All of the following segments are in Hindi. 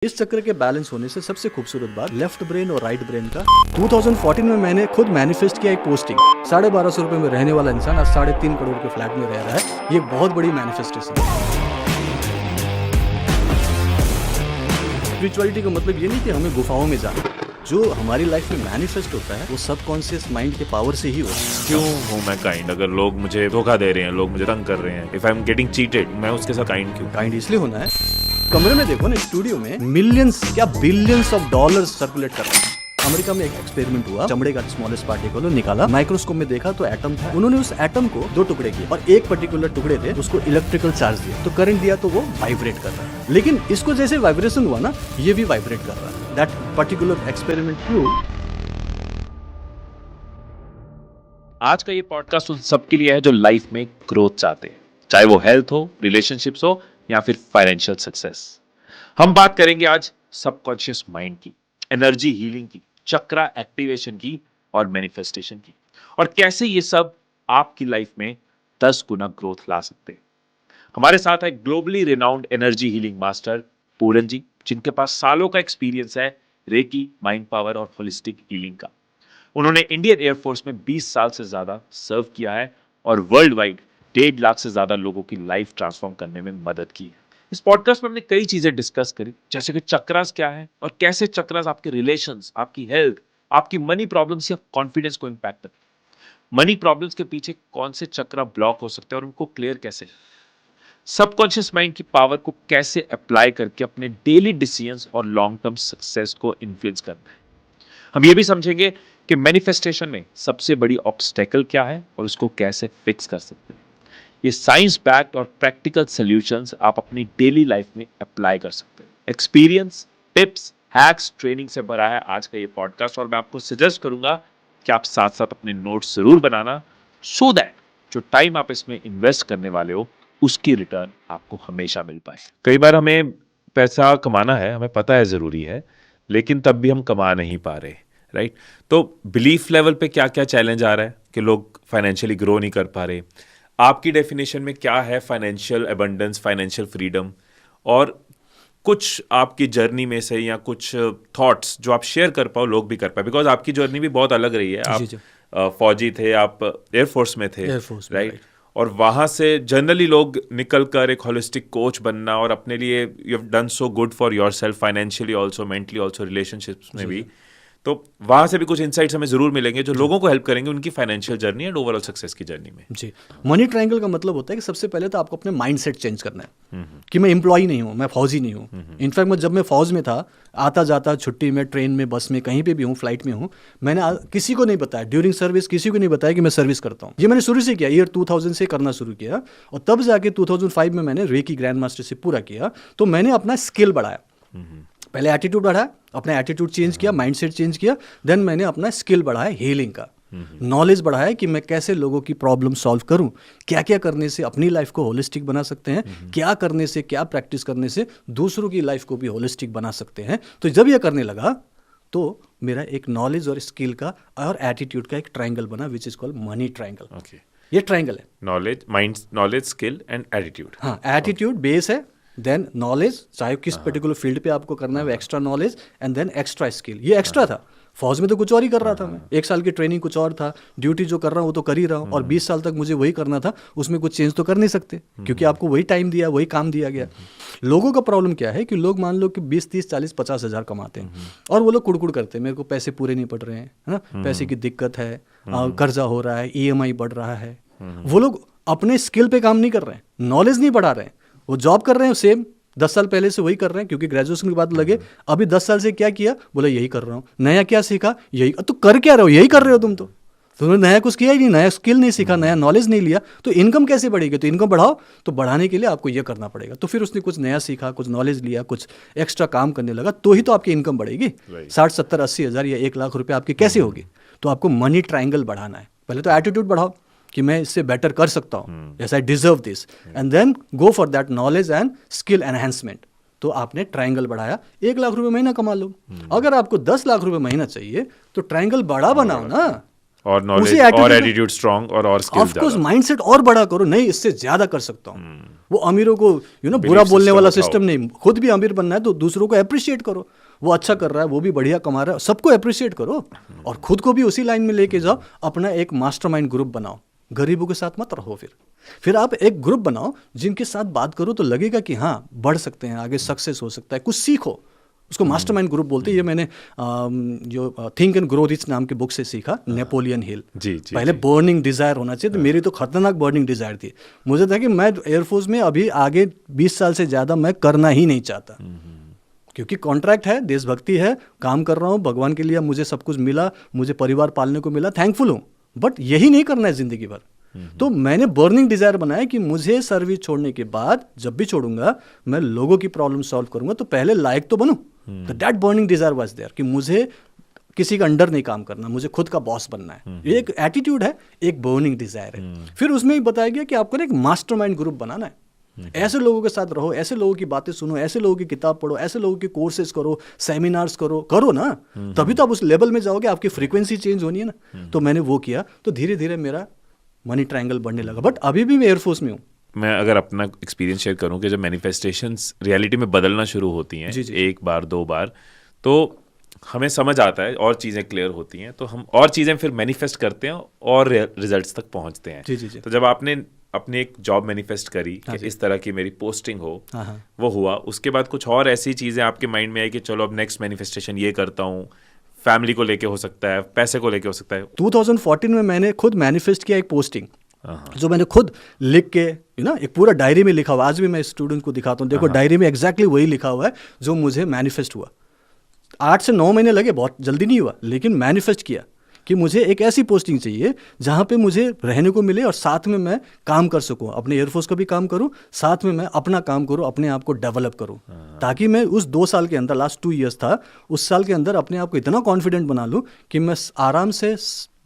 इस चक्र के बैलेंस होने से सबसे खूबसूरत बात लेफ्ट ब्रेन और राइट ब्रेन का 2014 में मैंने खुद मैनिफेस्ट किया एक पोस्टिंग। 1250 रुपए में रहने वाला इंसान आज 3.5 करोड़ के फ्लैट में रह रहा है। ये बहुत बड़ी मैनिफेस्टेशन है। स्पिरिचुअलिटी का मतलब ये नहीं कि हमें गुफाओं में जाना। जो हमारी लाइफ में मैनिफेस्ट होता है वो सबकॉन्शियस माइंड के पावर से ही होता है। क्यों हूँ मैं काइंड? अगर लोग मुझे धोखा दे रहे हैं, लोग मुझे तंग कर रहे हैं, if I am getting cheated, मैं उसके साथ काइंड क्यों? काइंड इसलिए होना है, कमरे में देखो ना, स्टूडियो में मिलियंस क्या बिलियंस ऑफ डॉलर्स सर्कुलेट कर रहे हैं। अमेरिका में एक एक्सपेरिमेंट हुआ, चमड़े का स्मॉलेस्ट पार्टिकल निकाला, माइक्रोस्कोप में देखा तो एटम था। उन्होंने उस एटम को 2 टुकड़े किए और एक पर्टिकुलर टुकड़े थे उसको इलेक्ट्रिकल चार्ज दिया, तो करंट दिया तो वो वाइब्रेट कर रहा है। लेकिन इसको जैसे वाइब्रेशन हुआ ना, ये भी वाइब्रेट कर रहा है। That particular experiment prove. आज का ये पॉडकास्ट उन सबके लिए है जो लाइफ में ग्रोथ चाहते हैं, चाहे वो हेल्थ हो, रिलेशनशिप्स हो या फिर फाइनेंशियल सक्सेस। हम बात करेंगे आज सबकॉन्शियस माइंड की, एनर्जी हीलिंग की, चक्रा एक्टिवेशन की और मैनिफेस्टेशन की, और कैसे ये सब आपकी लाइफ में 10 गुना ग्रोथ ला सकते हैं। हमारे साथ है globally renowned energy healing master Puran ji, जिनके पास सालों का एक्सपीरियंस है रेकी, माइंड पावर और होलिस्टिक हीलिंग का। उन्होंने इंडियन एयरफोर्स में 20 साल से ज्यादा सर्व किया है और वर्ल्ड वाइड 1.5 लाख से ज्यादा लोगों की लाइफ ट्रांसफॉर्म करने में मदद की है। इस पॉडकास्ट में हमने कई चीजें डिस्कस करी, जैसे कि चक्रास क्या है और कैसे चक्रास आपके रिलेशंस, आपकी हेल्थ, आपकी मनी प्रॉब्लम्स या कॉन्फिडेंस को इंपैक्ट करते हैं। मनी प्रॉब्लम्स के पीछे कौन से चक्रा ब्लॉक हो सकते हैं और उनको क्लियर कैसे, सबकॉन्शियस माइंड की पावर को कैसे अप्लाई करके अपने डेली डिसीजंस और लॉन्ग टर्म सक्सेस को इन्फ्लुएंस करना है। हम ये भी समझेंगे कि मैनिफेस्टेशन में सबसे बड़ी ऑब्स्टेकल क्या है और उसको कैसे फिक्स कर सकते हैं। ये साइंस बैक्ड और प्रैक्टिकल सॉल्यूशंस आप अपनी डेली लाइफ में अप्लाई कर सकते हैं। एक्सपीरियंस, टिप्स, हैक्स, ट्रेनिंग से भरा है आज का ये पॉडकास्ट, और मैं आपको सजेस्ट करूंगा कि आप साथ साथ अपने नोट्स जरूर बनाना, सो दैट जो टाइम आप इसमें इन्वेस्ट करने वाले हो उसकी रिटर्न आपको हमेशा मिल पाए। कई बार हमें पैसा कमाना है, हमें पता है ज़रूरी है, लेकिन तब भी हम कमा नहीं पा रहे, राइट? तो बिलीफ लेवल पे क्या क्या चैलेंज आ रहा है कि लोग फाइनेंशियली ग्रो नहीं कर पा रहे? आपकी डेफिनेशन में क्या है फाइनेंशियल एबंडेंस, फाइनेंशियल फ्रीडम? और कुछ आपकी जर्नी में से या कुछ थॉट्स जो आप शेयर कर पाओ, लोग भी कर पाए, बिकॉज आपकी जर्नी भी बहुत अलग रही है। आप फौजी थे, आप एयरफोर्स में थे, राइट? और वहाँ से जनरली लोग निकल कर एक होलिस्टिक कोच बनना और अपने लिए you have done so good for yourself, financially also, mentally also, relationships में भी। तो वहाँ से भी कुछ इंसाइट्स हमें जरूर मिलेंगे जो लोगों को हेल्प करेंगे उनकी financial journey and overall success की जर्नी में। जी, मनी ट्रायंगल का मतलब होता है कि सबसे पहले तो आपको अपने माइंडसेट चेंज करना है कि मैं एम्प्लॉय नहीं हूँ, मैं फौजी नहीं हूँ। इनफैक्ट मैं जब मैं फौज में था, आता जाता छुट्टी में, ट्रेन में, बस में, कहीं पे भी हूँ, फ्लाइट में हूँ, मैंने किसी को नहीं बताया ड्यूरिंग सर्विस, किसी को नहीं बताया कि मैं सर्विस करता हूँ। ये मैंने शुरू से किया, ईयर 2000 से करना शुरू किया, और तब जाके 2005 में मैंने रेकी ग्रैंड मास्टरशिप पूरा किया। तो मैंने अपना स्किल बढ़ाया, पहले एटीट्यूड बढ़ाया, अपना एटीट्यूड चेंज किया, माइंडसेट चेंज किया, देन मैंने अपना स्किल बढ़ाया हीलिंग का, नॉलेज बढ़ाया कि मैं कैसे लोगों की प्रॉब्लम सॉल्व करूं, क्या क्या करने से अपनी लाइफ को होलिस्टिक बना सकते हैं, क्या करने से, क्या प्रैक्टिस करने से दूसरों की लाइफ को भी होलिस्टिक बना सकते हैं। तो जब यह करने लगा तो मेरा एक नॉलेज और स्किल का और एटीट्यूड का एक ट्रायंगल बना, which is called money triangle. ये ट्रायंगल है, knowledge, mind, knowledge, skill and attitude. हाँ, एटीट्यूड बेस है, देन नॉलेज, चाहे किस पर्टिकुलर फील्ड पे आपको करना है वो extra knowledge, and then extra skill. ये एक्स्ट्रा था, फौज में तो कुछ और ही कर रहा था मैं, 1 साल की ट्रेनिंग कुछ और था, ड्यूटी जो कर रहा हूँ वो तो कर ही रहा हूँ, और 20 साल तक मुझे वही करना था, उसमें कुछ चेंज तो कर नहीं सकते क्योंकि आपको वही टाइम दिया, वही काम दिया गया। लोगों का प्रॉब्लम क्या है कि लोग मान लो कि 20, 30, 40, 50 हज़ार कमाते हैं और वो लोग कुड़कुड़ करते हैं, मेरे को पैसे पूरे नहीं पड़ रहे हैं, है ना, पैसे की दिक्कत है, कर्जा हो रहा है, EMI बढ़ रहा है। वो लोग अपने स्किल पे काम नहीं कर रहे हैं, नॉलेज नहीं बढ़ा रहे हैं, वो जॉब कर रहे हैं सेम 10 साल पहले से वही कर रहे हैं, क्योंकि ग्रेजुएशन के बाद लगे अभी 10 साल से क्या किया, बोला यही कर रहा हूँ। नया क्या सीखा, यही। तो कर क्या रहे हो, यही कर रहे हो तुम तुमने नया कुछ किया ही नहीं, नया स्किल नहीं सीखा, नया नॉलेज नहीं लिया, तो इनकम कैसे बढ़ेगी? तो इनकम बढ़ाओ, तो बढ़ाने के लिए आपको ये करना पड़ेगा। तो फिर उसने कुछ नया सीखा, कुछ नॉलेज लिया, कुछ एक्स्ट्रा काम करने लगा, तो ही तो आपकी इनकम बढ़ेगी। 60, 70, 80 हज़ार या 1 लाख रुपये आपकी कैसे होगी? तो आपको मनी ट्रायंगल बढ़ाना है। पहले तो एटीट्यूड बढ़ाओ कि मैं इससे बेटर कर सकता हूँ, yes I deserve this, and then go for that knowledge and skill enhancement. तो आपने ट्रायंगल बढ़ाया, 1 लाख रुपए महीना कमा लो। अगर आपको 10 लाख रुपए महीना चाहिए तो ट्रायंगल बड़ा बनाओ ना, और उसी नॉलेज attitude और में- एटीट्यूड स्ट्रांग और स्किल ऑफ कोर्स माइंडसेट और बड़ा करो, नहीं इससे ज्यादा कर सकता हूँ। वो अमीरों को बुरा Belief बोलने system वाला उठाओ। सिस्टम नहीं, खुद भी अमीर बनना है तो दूसरों को अप्रिशिएट करो, वो अच्छा कर रहा है, वो भी बढ़िया कमा रहा है, सबको अप्रिशिएट करो और खुद को भी उसी लाइन में लेके जाओ। अपना एक मास्टरमाइंड ग्रुप बनाओ, गरीबों के साथ मत रहो। फिर आप एक ग्रुप बनाओ जिनके साथ बात करो तो लगेगा कि हाँ बढ़ सकते हैं, आगे सक्सेस हो सकता है, कुछ सीखो। उसको मास्टरमाइंड ग्रुप बोलते हैं। ये मैंने जो थिंक एंड ग्रो रिच नाम की बुक से सीखा, नेपोलियन हिल। जी, जी, पहले बर्निंग डिजायर होना चाहिए, तो मेरी तो खतरनाक बर्निंग डिजायर थी। मुझे था कि मैं एयरफोर्स में अभी आगे 20 साल से ज़्यादा मैं करना ही नहीं चाहता, क्योंकि कॉन्ट्रैक्ट है, देशभक्ति है, काम कर रहा हूँ भगवान के लिए, मुझे सब कुछ मिला, मुझे परिवार पालने को मिला, थैंकफुल हूँ, बट यही नहीं करना है जिंदगी भर। तो मैंने बर्निंग डिजायर बनाया कि मुझे सर्विस छोड़ने के बाद जब भी छोड़ूंगा मैं लोगों की प्रॉब्लम सॉल्व करूंगा, तो पहले लायक तो बनूं। तो that burning desire was there कि मुझे किसी का अंडर नहीं काम करना, मुझे खुद का बॉस बनना है। ये एक एटीट्यूड है, एक बर्निंग डिजायर है। फिर उसमें ही बताया गया कि आपको ना एक मास्टरमाइंड ग्रुप बनाना है। ऐसे लोगों के साथ रहो, ऐसे लोगों की बातें सुनो, ऐसे लोगों की किताब पढ़ो, ऐसे लोगों के कोर्सेज करो, सेमिनार्स करो ना, तभी तो आप उस लेवल में जाओगे, आपकी फ्रीक्वेंसी चेंज होनी है ना। तो मैंने वो किया, तो धीरे धीरे मेरा मनी ट्रायंगल बढ़ने लगा। बट अभी भी मैं एयरफोर्स में हूँ। मैं अगर अपना एक्सपीरियंस शेयर करूं कि जब मैनिफेस्टेशंस रियलिटी में बदलना शुरू होती हैं, जी, जी। एक बार 2 बार, तो हमें समझ आता है और चीज़ें क्लियर होती हैं, तो हम और चीज़ें फिर मैनिफेस्ट करते हैं और रिजल्ट्स तक पहुंचते हैं। जी, जी, जी। तो जब आपने अपनी एक जॉब मैनिफेस्ट करी हाँ कि जी। इस तरह की मेरी पोस्टिंग हो, हाँ, हाँ। वो हुआ, उसके बाद कुछ और ऐसी चीज़ें आपके माइंड में आई कि चलो अब नेक्स्ट मैनिफेस्टेशन ये करता हूँ, फैमिली को लेके हो सकता है, पैसे को लेके हो सकता है। 2014 में मैंने खुद मैनिफेस्ट किया एक पोस्टिंग, हाँ। जो मैंने खुद लिख के एक पूरा डायरी में लिखा हुआ। आज भी मैं स्टूडेंट को दिखाता हूँ, देखो डायरी में एग्जैक्टली वही लिखा हुआ है जो मुझे मैनिफेस्ट हुआ। 8 से 9 महीने लगे, बहुत जल्दी नहीं हुआ, लेकिन मैनिफेस्ट किया कि मुझे एक ऐसी पोस्टिंग चाहिए जहाँ पे मुझे रहने को मिले और साथ में मैं काम कर सकूँ, अपने एयरफोर्स का भी काम करूँ, साथ में मैं अपना काम करूँ, अपने आप को डेवलप करूँ, ताकि मैं उस 2 साल के अंदर, लास्ट 2 ईयर्स था, उस साल के अंदर अपने आप को इतना कॉन्फिडेंट बना लूँ कि मैं आराम से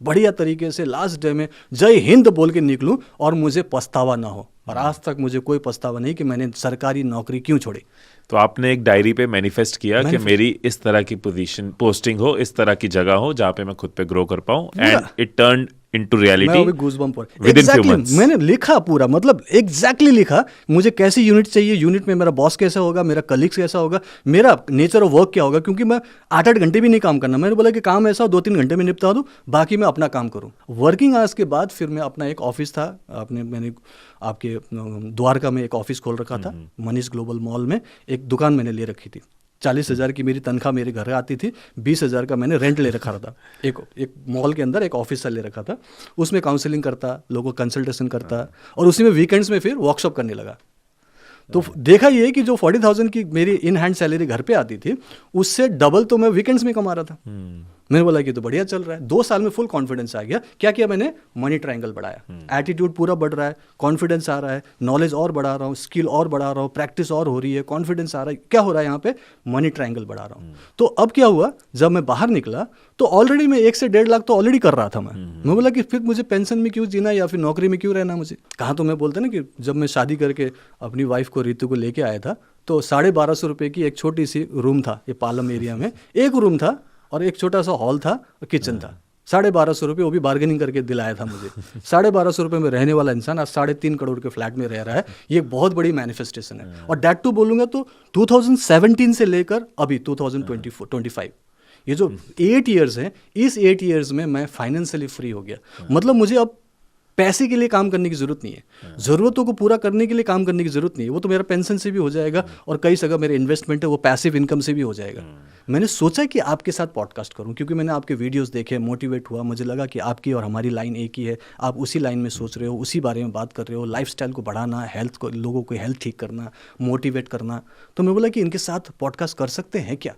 बढ़िया तरीके से लास्ट डे में जय हिंद बोल के निकलूँ और मुझे पछतावा ना हो। और आज तक मुझे कोई पछतावा नहीं कि मैंने सरकारी नौकरी क्यों छोड़ी। तो आपने एक डायरी पे मैनिफेस्ट किया कि मेरी इस तरह की पोस्टिंग हो, इस तरह की जगह हो जहाँ पे मैं खुद पे ग्रो कर पाऊँ, and it turned into reality मैं अभी गूज़बम्प पर with in few exactly months. मैंने लिखा पूरा, मतलब एग्जैक्टली लिखा मुझे कैसी यूनिट चाहिए, यूनिट में मेरा बॉस कैसा होगा, मेरा कलीग्स कैसा होगा, मेरा नेचर ऑफ वर्क क्या होगा, क्योंकि मैं 8-8 घंटे भी नहीं काम करना। मैंने बोला कि काम ऐसा 2-3 घंटे में निपटा दूँ, बाकी मैं अपना काम करूँ। वर्किंग आवर्स के बाद फिर मैं अपना एक ऑफिस था, मैंने आपके द्वारका में एक ऑफिस खोल रखा था, मनीष ग्लोबल मॉल में एक दुकान मैंने ले रखी थी। 40,000 की मेरी तनख्वाह मेरे घर आती थी, 20,000 का मैंने रेंट ले रखा था। एक मॉल के अंदर एक ऑफिस ले रखा था, उसमें काउंसलिंग करता, लोगों को कंसल्टेशन करता, और उसी में वीकेंड्स में फिर वर्कशॉप करने लगा। तो देखा ये कि जो 40,000 की मेरी इन हैंड सैलरी घर पे आती थी, उससे डबल तो मैं वीकेंड्स में कमा रहा था। मैंने बोला कि तो बढ़िया चल रहा है। 2 साल में फुल कॉन्फिडेंस आ गया। क्या किया मैंने? मनी ट्रायंगल बढ़ाया, एटीट्यूड पूरा बढ़ रहा है, कॉन्फिडेंस आ रहा है, नॉलेज और बढ़ा रहा हूँ, स्किल और बढ़ा रहा हूँ, प्रैक्टिस और हो रही है, कॉन्फिडेंस आ रहा है। क्या हो रहा है यहाँ पे? मनी ट्रायंगल बढ़ा रहा हूँ। तो अब क्या हुआ, जब मैं बाहर निकला तो ऑलरेडी मैं 1 से 1.5 लाख तो ऑलरेडी कर रहा था। मैं बोला कि फिर मुझे पेंशन में क्यों जीना या फिर नौकरी में क्यों रहना मुझे। कहाँ तो मैं बोलता ना कि जब मैं शादी करके अपनी वाइफ को, रितु को लेके आया था, तो 1250 रुपये की एक छोटी सी रूम था, ये पालम एरिया में एक रूम था, और एक छोटा सा हॉल था, किचन था। 1250 रुपये, वो भी बार्गेनिंग करके दिलाया था मुझे। 1250 रुपये में रहने वाला इंसान आज 3.5 करोड़ के फ्लैट में रह रहा है। ये बहुत बड़ी मैनिफेस्टेशन है। और दैट टू बोलूँगा तो 2017 से लेकर अभी 2025, ये जो 8 ईयर्स हैं, इस 8 ईयर्स में मैं फाइनेंशियली फ्री हो गया। मतलब मुझे अब पैसे के लिए काम करने की ज़रूरत नहीं है, ज़रूरतों को पूरा करने के लिए काम करने की ज़रूरत नहीं है। वो तो मेरा पेंशन से भी हो जाएगा, और कई जगह मेरे इन्वेस्टमेंट है वो पैसिव इनकम से भी हो जाएगा। मैंने सोचा कि आपके साथ पॉडकास्ट करूं, क्योंकि मैंने आपके वीडियोस देखे, मोटिवेट हुआ, मुझे लगा कि आपकी और हमारी लाइन एक ही है। आप उसी लाइन में सोच रहे हो, उसी बारे में बात कर रहे हो, लाइफस्टाइल को बढ़ाना, हेल्थ को, लोगों को हेल्थ ठीक करना, मोटिवेट करना। तो मैं बोला कि इनके साथ पॉडकास्ट कर सकते हैं क्या।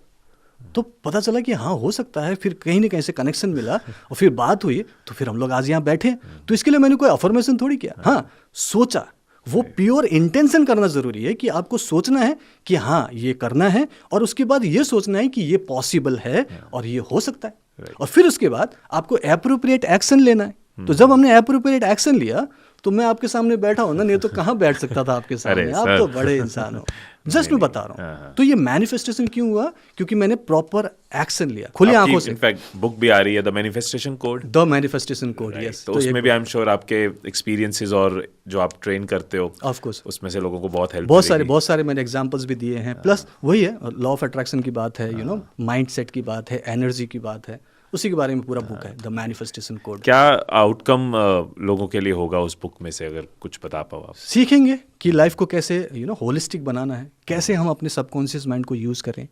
तो पता चला कि हाँ हो सकता है। फिर कहीं ना कहीं से कनेक्शन मिला और फिर बात हुई, तो फिर हम लोग आज यहाँ बैठे। तो इसके लिए मैंने कोई अफर्मेशन थोड़ी किया, हाँ सोचा। वो प्योर इंटेंशन करना ज़रूरी है कि आपको सोचना है कि हाँ ये करना है, और उसके बाद ये सोचना है कि ये पॉसिबल है और ये हो सकता है, और फिर उसके बाद आपको एप्रोप्रिएट एक्शन लेना है। तो जब हमने एप्रोप्रिएट एक्शन लिया तो मैं आपके सामने बैठा हूँ ना, नहीं तो कहाँ बैठ सकता था आपके सामने। आप तो बड़े इंसान हो। जस्ट मैं बता रहा हूँ। तो ये मैनिफेस्टेशन क्यों हुआ? क्योंकि मैंने प्रॉपर एक्शन लिया खुली आंखों से। इनफैक्ट बुक भी आ रही है, the manifestation code. The manifestation code, yes. तो उसमें भी आई एम श्योर आपके एक्सपीरियंसेस और जो आप ट्रेन करते हो, ऑफ कोर्स, उसमें से लोगों को बहुत हेल्प बहुत सारे मैंने एग्जांपल्स भी दिए हैं। प्लस वही है, लॉ ऑफ अट्रैक्शन की बात है, माइंड सेट की बात है, एनर्जी की बात है, उसी के बारे में पूरा बुक है, द मैनिफेस्टेशन कोड। क्या आउटकम लोगों के लिए होगा उस बुक में से, अगर कुछ बता पाओ आप? सीखेंगे कि लाइफ को कैसे होलिस्टिक बनाना है, कैसे हम अपने सबकॉन्शियस माइंड को यूज़ करें,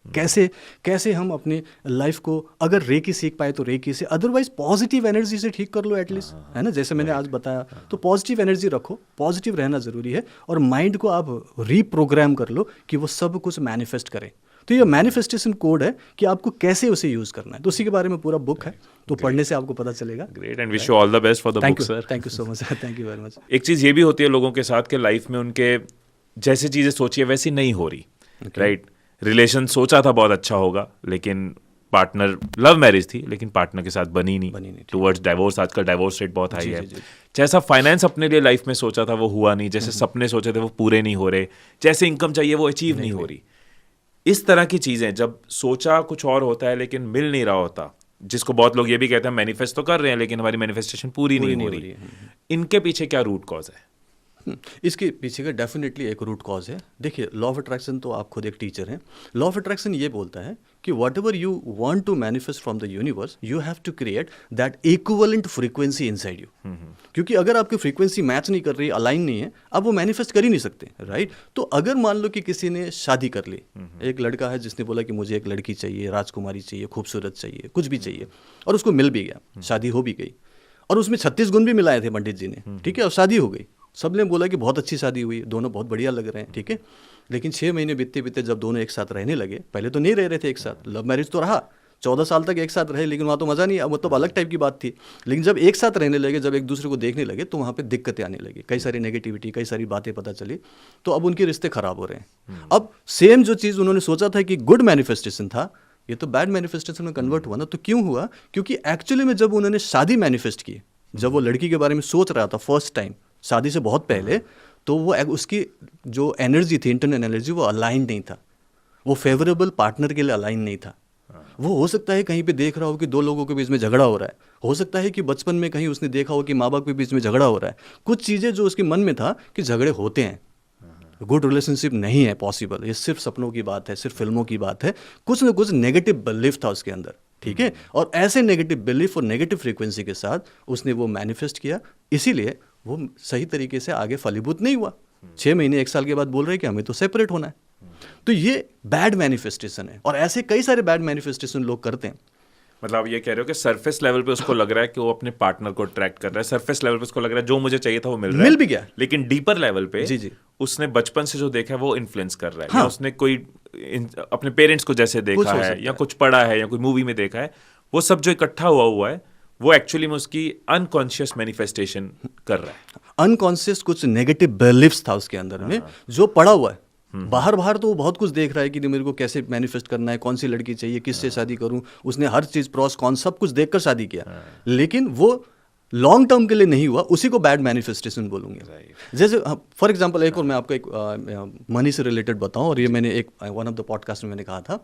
कैसे हम अपने लाइफ को अगर रेकी सीख पाए तो रेकी से, अदरवाइज पॉजिटिव एनर्जी से ठीक कर लो एटलीस्ट, है ना। जैसे मैंने आज बताया, तो पॉजिटिव एनर्जी रखो, पॉजिटिव रहना ज़रूरी है, और माइंड को आप रीप्रोग्राम कर लो कि वो सब कुछ मैनिफेस्ट करे। तो ये मैनिफेस्टेशन कोड है कि आपको कैसे उसे यूज़ करना है, तो उसी के बारे में पूरा बुक है, तो पढ़ने से आपको पता चलेगा। Great, and wish you all the best for the book sir. Thank you so much sir, thank you very much. एक चीज़ ये भी होती है लोगों के साथ कि लाइफ में उनके जैसी चीज़ें सोची है वैसी नहीं हो रही, राइट। रिलेशन सोचा था बहुत अच्छा होगा, लेकिन पार्टनर, लव मैरिज थी लेकिन पार्टनर के साथ बनी नहीं, टुवर्ड्स डाइवोर्स। आजकल डाइवोर्स रेट बहुत हाई है। जैसा फाइनेंस अपने लिए लाइफ में सोचा था वो हुआ नहीं, जैसे सपने सोचे थे वो पूरे नहीं हो रहे, जैसे इनकम चाहिए वो अचीव नहीं हो रही। इस तरह की चीज़ें, जब सोचा कुछ और होता है लेकिन मिल नहीं रहा होता, जिसको बहुत लोग ये भी कहते हैं मैनिफेस्ट तो कर रहे हैं लेकिन हमारी मैनिफेस्टेशन पूरी नहीं हो रही, इनके पीछे क्या रूट कॉज है? इसके पीछे का डेफिनेटली एक रूट कॉज है। देखिए, लॉ ऑफ अट्रैक्शन, तो आप खुद एक टीचर हैं। लॉ ऑफ अट्रैक्शन ये बोलता है कि whatever you want to manifest from the universe, you have to create that equivalent frequency inside you. क्योंकि अगर आपकी फ्रीक्वेंसी मैच नहीं कर रही, अलाइन नहीं है, आप वो मैनिफेस्ट कर ही नहीं सकते, राइट। तो अगर मान लो कि किसी ने शादी कर ली, एक लड़का है जिसने बोला कि मुझे एक लड़की चाहिए, राजकुमारी चाहिए, खूबसूरत चाहिए, कुछ भी चाहिए, और उसको मिल भी गया, शादी हो भी गई, और उसमें 36 गुण भी मिलाए थे पंडित जी ने, ठीक है, और शादी हो गई। सबने बोला कि बहुत अच्छी शादी हुई, दोनों बहुत बढ़िया लग रहे हैं, ठीक है। लेकिन 6 महीने बीतते बीतते जब दोनों एक साथ रहने लगे, पहले तो नहीं रह रहे थे एक साथ, लव मैरिज तो रहा, 14 साल तक एक साथ रहे, लेकिन वहाँ तो मज़ा नहीं, अब मतलब अलग टाइप की बात थी। लेकिन जब एक साथ रहने लगे, जब एक दूसरे को देखने लगे, तो वहाँ पे दिक्कतें आने लगी, कई सारी नेगेटिविटी, कई सारी बातें पता चली, तो अब उनके रिश्ते खराब हो रहे हैं। अब सेम जो चीज़ उन्होंने सोचा था कि गुड मैनिफेस्टेशन था, ये तो बैड मैनिफेस्टेशन में कन्वर्ट हुआ ना। तो क्यों हुआ? क्योंकि एक्चुअली में जब उन्होंने शादी मैनिफेस्ट की, जब वो लड़की के बारे में सोच रहा था फर्स्ट टाइम, शादी से बहुत पहले, तो वो उसकी जो एनर्जी थी, इंटरनल एनर्जी, वो अलाइन नहीं था, वो फेवरेबल पार्टनर के लिए अलाइन नहीं था। वो हो सकता है कहीं पे देख रहा हो कि 2 लोगों के बीच में झगड़ा हो रहा है, हो सकता है कि बचपन में कहीं उसने देखा हो कि माँ बाप के बीच में झगड़ा हो रहा है, कुछ चीज़ें जो उसके मन में था कि झगड़े होते हैं, गुड रिलेशनशिप नहीं है पॉसिबल, ये सिर्फ सपनों की बात है, सिर्फ फिल्मों की बात है, कुछ ना कुछ नेगेटिव बिलीफ था उसके अंदर, ठीक है। और ऐसे नेगेटिव बिलीफ और नेगेटिव फ्रीक्वेंसी के साथ उसने वो मैनिफेस्ट किया, इसीलिए वो सही तरीके से आगे फलीभूत नहीं हुआ। 6 महीने 1 साल के बाद बोल रहे हैं कि हमें तो सेपरेट होना है। तो ये बैड मैनिफेस्टेशन है, और ऐसे कई सारे बैड मैनिफेस्टेशन लोग करते हैं। मतलब आप ये कह रहे हो कि सरफेस लेवल पे उसको लग रहा है कि वो अपने पार्टनर को अट्रैक्ट कर रहा है, सरफेस लेवल पे उसको लग रहा है जो मुझे चाहिए था वो मिल रहा है, मिल भी गया, लेकिन डीपर लेवल पे जी उसने बचपन से जो देखा है वो इन्फ्लुएंस कर रहा है, या उसने कोई अपने पेरेंट्स को जैसे देखा है, या कुछ पढ़ा है, या कोई मूवी में देखा है, वो सब जो इकट्ठा हुआ है वो एक्चुअली में उसकी अनकॉन्शियस मैनिफेस्टेशन कर रहा है। अनकॉन्शियस कुछ नेगेटिव बिलीफ्स था उसके अंदर में, जो पड़ा हुआ है। बाहर तो वो बहुत कुछ देख रहा है कि मेरे को कैसे मैनिफेस्ट करना है, कौन सी लड़की चाहिए, किससे शादी करूं, उसने हर चीज़ प्रॉस कॉन सब कुछ देखकर शादी किया, लेकिन वो लॉन्ग टर्म के लिए नहीं हुआ, उसी को बैड मैनिफेस्टेशन बोलूँगे। जैसे फॉर एग्जांपल, एक और मैं आपको एक मनी से रिलेटेड बताऊं, और ये मैंने एक वन ऑफ द पॉडकास्ट में मैंने कहा था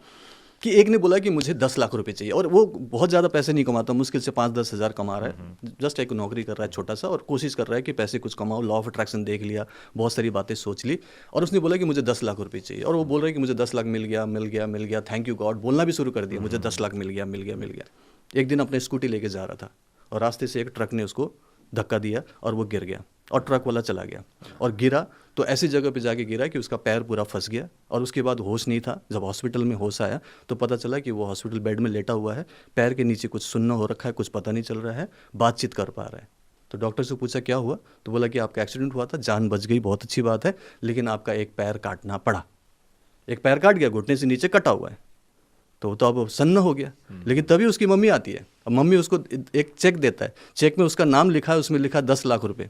कि एक ने बोला कि मुझे 10 लाख रुपए चाहिए, और वो बहुत ज़्यादा पैसे नहीं कमाता, मुश्किल से 5-10 हज़ार कमा रहा है, जस्ट एक नौकरी कर रहा है छोटा सा, और कोशिश कर रहा है कि पैसे कुछ कमाओ, लॉ ऑफ अट्रैक्शन देख लिया, बहुत सारी बातें सोच ली, और उसने बोला कि मुझे 10 लाख रुपए चाहिए, और वो बोल रहा है कि मुझे 10 लाख मिल गया, थैंक यू गॉड, बोलना भी शुरू कर दिया, मुझे 10 लाख मिल गया। एक दिन अपने स्कूटी लेके जा रहा था, और रास्ते से एक ट्रक ने उसको धक्का दिया, और वो गिर गया, और ट्रक वाला चला गया, और गिरा तो ऐसी जगह पे जाके गिरा कि उसका पैर पूरा फंस गया, और उसके बाद होश नहीं था। जब हॉस्पिटल में होश आया तो पता चला कि वो हॉस्पिटल बेड में लेटा हुआ है, पैर के नीचे कुछ सुन्न हो रखा है, कुछ पता नहीं चल रहा है, बातचीत कर पा रहा है। तो डॉक्टर से पूछा क्या हुआ, तो बोला कि आपका एक्सीडेंट हुआ था, जान बच गई, बहुत अच्छी बात है, लेकिन आपका एक पैर काटना पड़ा। एक पैर काट गया, घुटने से नीचे कटा हुआ है, तो अब सन्न हो गया। लेकिन तभी उसकी मम्मी आती है, अब मम्मी उसको एक चेक देता है, चेक में उसका नाम लिखा है, उसमें लिखा 10 लाख रुपए।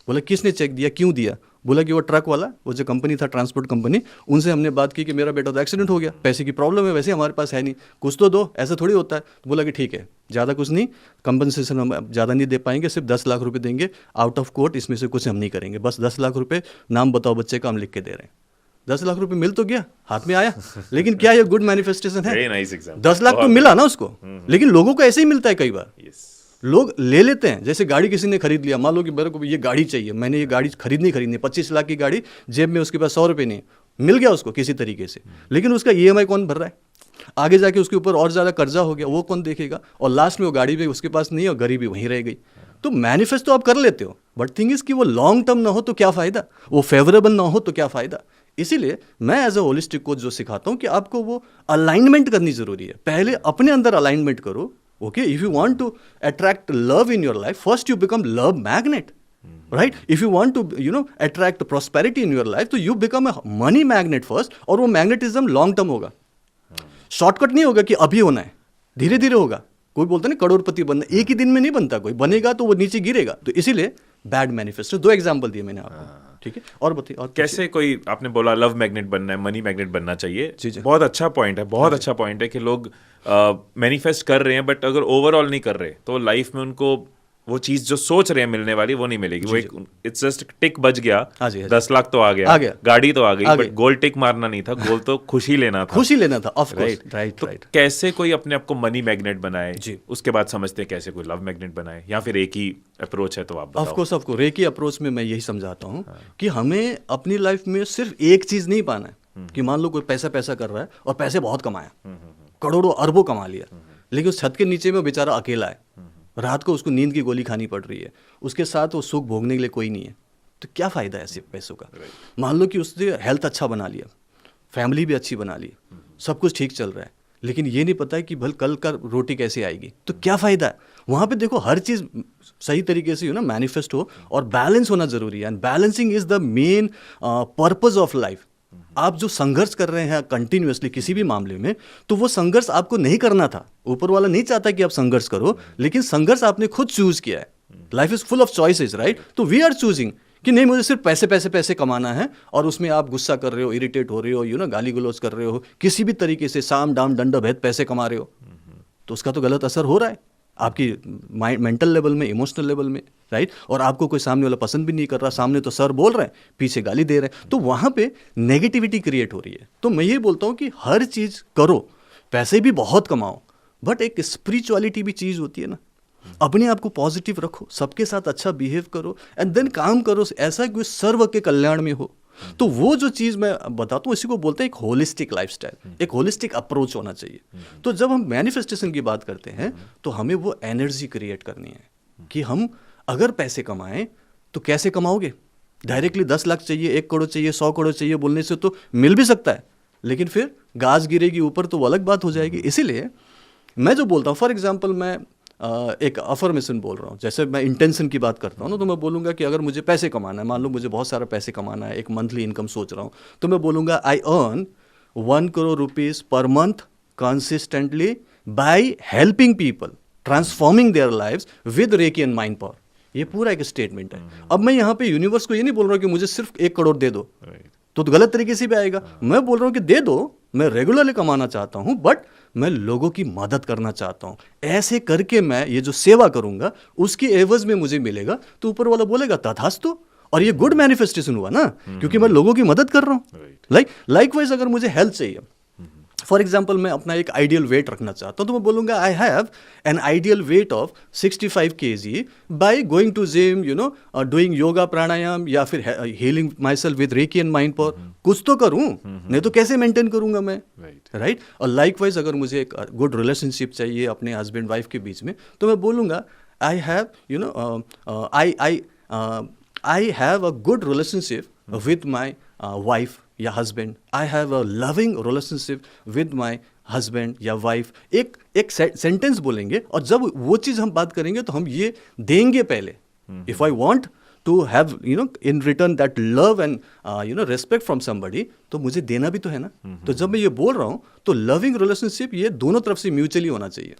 बोला किसने चेक दिया, क्यों दिया? बोला कि वो ट्रक वाला, वो जो कंपनी था ट्रांसपोर्ट कंपनी, उनसे हमने बात की कि मेरा बेटा तो एक्सीडेंट हो गया, पैसे की प्रॉब्लम है, वैसे हमारे पास है नहीं, कुछ तो दो, ऐसा थोड़ी होता है। तो बोला कि ठीक है, ज़्यादा कुछ नहीं, कंपनसेशन हम ज़्यादा नहीं दे पाएंगे, सिर्फ 10 लाख रुपए देंगे, आउट ऑफ कोर्ट इसमें से कुछ हम नहीं करेंगे, बस 10 लाख रुपए, नाम बताओ बच्चे का, हम लिख के दे रहे हैं। 10 लाख रुपए मिल तो गया, हाथ में आया, लेकिन क्या ये गुड मैनिफेस्टेशन है? Very nice example. 10 लाख तो मिला ना उसको, लेकिन लोगों को ऐसे ही मिलता है कई बार। यस, लोग ले लेते हैं, जैसे गाड़ी किसी ने खरीद लिया, मान लो कि मेरे को ये गाड़ी चाहिए, मैंने ये गाड़ी खरीदनी 25 लाख की गाड़ी, जेब में उसके पास 100 रुपये नहीं, मिल गया उसको किसी तरीके से, लेकिन उसका EMI कौन भर रहा है? आगे जाके उसके ऊपर और ज़्यादा कर्जा हो गया, वो कौन देखेगा? और लास्ट में वो गाड़ी भी उसके पास नहीं है और गरीबी वहीं रह गई। तो मैनिफेस्ट तो आप कर लेते हो, बट थिंग इज कि वो लॉन्ग टर्म ना हो तो क्या फ़ायदा, वो फेवरेबल ना हो तो क्या फ़ायदा। इसीलिए मैं एज अ होलिस्टिक कोच जो सिखाता हूँ कि आपको वो अलाइनमेंट करनी ज़रूरी है। पहले अपने अंदर अलाइनमेंट करो। Okay, if you want to attract love in your life, first you become love magnet, right? If you want to attract prosperity in your life, तो you become a money magnet first, और वो मैग्नेटिज्म लॉन्ग टर्म होगा। शॉर्टकट नहीं होगा कि अभी होना है, धीरे धीरे होगा। कोई बोलता है ना करोड़पति बनना, एक ही दिन में नहीं बनता, कोई बनेगा तो वो नीचे गिरेगा। तो इसीलिए बैड मैनिफेस्टो, 2 एग्जांपल दिए मैंने आपको, ठीक है? और बताइए, और कैसे कोई, आपने बोला लव मैग्नेट बनना है, मनी मैग्नेट बनना चाहिए। जी, जी। बहुत अच्छा पॉइंट है, बहुत अच्छा पॉइंट है कि लोग मैनिफेस्ट कर रहे हैं, बट अगर ओवरऑल नहीं कर रहे तो लाइफ में उनको वो चीज जो सोच रहे हैं मिलने वाली वो नहीं मिलेगी। वो एक इट्स जस्ट टिक बज गया, हाँ जी, हाँ जी। 10 लाख तो आ गया, गाड़ी तो आ गई, बट गोल टिक मारना नहीं था, गोल तो खुशी लेना था। खुशी लेना था, ऑफ कोर्स, राइट। राइट। कैसे कोई अपने आप को मनी मैग्नेट बनाए, जी। उसके बाद समझते हैं कैसे कोई लव मैग्नेट बनाए, या फिर एक ही अप्रोच है? तो आप बताओ। Of course, of course, reiki approach में मैं यही समझाता हूँ कि हमें अपनी लाइफ में सिर्फ एक चीज़ नहीं पाना है कि मान लो कोई पैसा कर रहा है और पैसे बहुत कमाया, करोड़ों अरबों कमा लिया, लेकिन उस छत के नीचे में बेचारा अकेला है, रात को उसको नींद की गोली खानी पड़ रही है, उसके साथ वो सुख भोगने के लिए कोई नहीं है, तो क्या फ़ायदा है ऐसे पैसों का? मान लो कि उसने हेल्थ अच्छा बना लिया, फैमिली भी अच्छी बना ली, सब कुछ ठीक चल रहा है, लेकिन ये नहीं पता है कि भल कल का रोटी कैसे आएगी, तो क्या फ़ायदा है? वहाँ पे देखो हर चीज़ सही तरीके से मैनिफेस्ट हो, और बैलेंस होना ज़रूरी है, and balancing is the main purpose of life. आप जो संघर्ष कर रहे हैं कंटिन्यूअसली किसी भी मामले में, तो वो संघर्ष आपको नहीं करना था। ऊपर वाला नहीं चाहता कि आप संघर्ष करो, लेकिन संघर्ष आपने खुद चूज किया है। Life is full of choices, right? तो वी आर चूजिंग कि नहीं, मुझे सिर्फ पैसे कमाना है, और उसमें आप गुस्सा कर रहे हो, इरिटेट हो रहे हो, गाली गलौज कर रहे हो, किसी भी तरीके से साम दाम दंड भेद पैसे कमा रहे हो, तो उसका तो गलत असर हो रहा है आपकी मेंटल लेवल में, इमोशनल लेवल में, राइट? और आपको कोई सामने वाला पसंद भी नहीं कर रहा, सामने तो सर बोल रहे हैं, पीछे गाली दे रहे हैं, तो वहाँ पे नेगेटिविटी क्रिएट हो रही है। तो मैं ये बोलता हूँ कि हर चीज़ करो, पैसे भी बहुत कमाओ, बट एक स्पिरिचुअलिटी भी चीज़ होती है ना, अपने आप को पॉजिटिव रखो, सबके साथ अच्छा बिहेव करो, एंड देन काम करो ऐसा कि सर्व के कल्याण में हो। तो वो जो चीज़ मैं बताता हूँ, इसी को बोलते हैं एक होलिस्टिक लाइफस्टाइल, एक होलिस्टिक अप्रोच होना चाहिए। तो जब हम मैनिफेस्टेशन की बात करते हैं, तो हमें वो एनर्जी क्रिएट करनी है कि हम अगर पैसे कमाएं तो कैसे कमाओगे? डायरेक्टली 10 लाख चाहिए, 1 करोड़ चाहिए, 100 करोड़ चाहिए बोलने से तो मिल भी सकता है, लेकिन फिर गाज गिरेगी ऊपर तो वो अलग बात हो जाएगी। इसीलिए मैं जो बोलता हूँ, फॉर एग्जाम्पल मैं एक अफर्मेशन बोल रहा हूँ, जैसे मैं इंटेंशन की बात करता हूँ ना, तो मैं बोलूँगा कि अगर मुझे पैसे कमाना है, मान लो मुझे बहुत सारा पैसे कमाना है, एक मंथली इनकम सोच रहा हूँ, तो मैं बोलूँगा I earn 1 crore rupees per month consistently by helping people transforming their lives with reiki and mind power. ये पूरा एक स्टेटमेंट है। अब मैं यहाँ पे यूनिवर्स को ये नहीं बोल रहा हूँ कि मुझे सिर्फ 1 करोड़ दे दो, तो गलत तरीके से भी आएगा। मैं बोल रहा हूँ कि दे दो, मैं रेगुलरली कमाना चाहता हूँ, बट मैं लोगों की मदद करना चाहता हूँ। ऐसे करके मैं ये जो सेवा करूँगा उसकी एवज में मुझे मिलेगा, तो ऊपर वाला बोलेगा तथास्तु, और ये गुड मैनिफेस्टेशन हुआ ना, क्योंकि मैं लोगों की मदद कर रहा हूँ। लाइकवाइज अगर मुझे हेल्थ चाहिए, फॉर एग्जाम्पल मैं अपना एक आइडियल वेट रखना चाहता हूँ, तो मैं बोलूँगा I have an ideal weight of 65 kg by going to gym, doing yoga pranayama, या फिर healing myself with reiki and mind power. कुछ तो करूँ, नहीं तो कैसे मेंटेन करूँगा मैं, राइट? और लाइकवाइज अगर मुझे एक गुड रिलेशनशिप चाहिए अपने हस्बैंड वाइफ के बीच में, तो मैं बोलूँगा I have I have a good relationship with my wife या husband, I have a loving relationship with my husband या वाइफ। एक सेंटेंस बोलेंगे, और जब वो चीज़ हम बात करेंगे तो हम ये देंगे पहले। If I want to have in return that love and respect from somebody, तो मुझे देना भी तो है ना। तो जब मैं ये बोल रहा हूँ, तो लविंग रिलेशनशिप ये दोनों तरफ से म्यूचुअली होना चाहिए।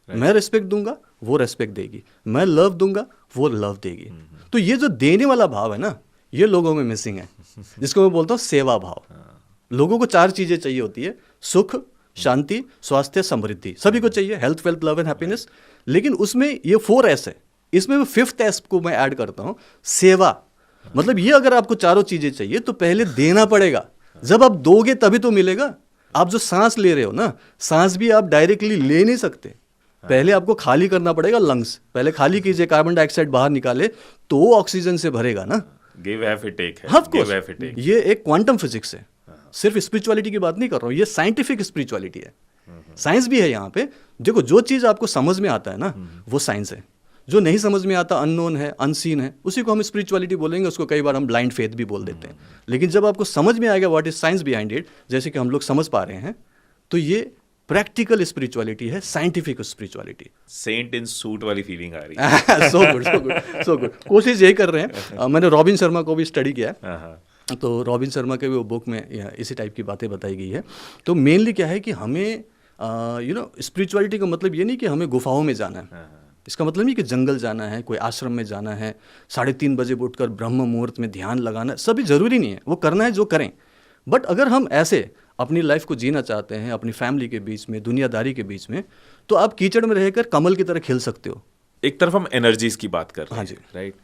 मैं रिस्पेक्ट दूंगा, वो रेस्पेक्ट देगी, मैं लव दूंगा, वो लव देगी। तो ये जो देने वाला भाव है ना, ये लोगों में मिसिंग है, जिसको मैं बोलता हूँ सेवा भाव। लोगों को 4 चीजें चाहिए होती है, सुख, शांति, स्वास्थ्य, समृद्धि, सभी को चाहिए, health, wealth, love and happiness. लेकिन उसमें ये 4 S है, इसमें 5th S को मैं ऐड करता हूँ, सेवा। मतलब ये अगर आपको चारों चीजें चाहिए तो पहले देना पड़ेगा, जब आप दोगे तभी तो मिलेगा। आप जो सांस ले रहे हो ना, सांस भी आप डायरेक्टली ले नहीं सकते, पहले आपको खाली करना पड़ेगा लंग्स, पहले खाली कीजिए, कार्बन डाइऑक्साइड बाहर निकाले तो ऑक्सीजन से भरेगा ना। गिव हैव इट टेक है, Of course, give have it take. ये एक क्वांटम फिजिक्स है, सिर्फ स्पिरिचुअलिटी की बात नहीं कर रहा हूँ, ये साइंटिफिक स्पिरिचुअलिटी है, साइंस भी है यहाँ पे। देखो जो चीज़ आपको समझ में आता है ना वो साइंस है, जो नहीं समझ में आता, अननोन है, अनसीन है, उसी को हम स्पिरिचुअलिटी बोलेंगे, उसको कई बार हम ब्लाइंड फेथ भी बोल देते हैं। लेकिन जब आपको समझ में आएगा what is science behind it, जैसे कि हम लोग समझ पा रहे हैं, तो ये प्रैक्टिकल स्पिरिचुअलिटी है, साइंटिफिक स्पिरिचुअलिटी। सेंट इन सूट वाली फीलिंग आ रही है। So good, so good, so good. कोशिश यही कर रहे हैं। मैंने रॉबिन शर्मा को भी स्टडी किया है, हाँ, तो रॉबिन शर्मा के भी वो बुक में इसी टाइप की बातें बताई गई है। तो मेनली क्या है कि हमें स्पिरिचुअलिटी का मतलब ये नहीं कि हमें गुफाओं में जाना है, इसका मतलब नहीं कि जंगल जाना है, कोई आश्रम में जाना है, 3:30 बजे उठकर ब्रह्म मुहूर्त में ध्यान लगाना, सभी ज़रूरी नहीं है, वो करना है जो करें। बट अगर हम ऐसे अपनी लाइफ को जीना चाहते हैं, अपनी फैमिली के बीच में, दुनियादारी के बीच में, तो आप कीचड़ में रहकर कमल की तरह खिल सकते हो। एक तरफ हम एनर्जीज की बात कर रहे हाँ हैं, जी। राइट,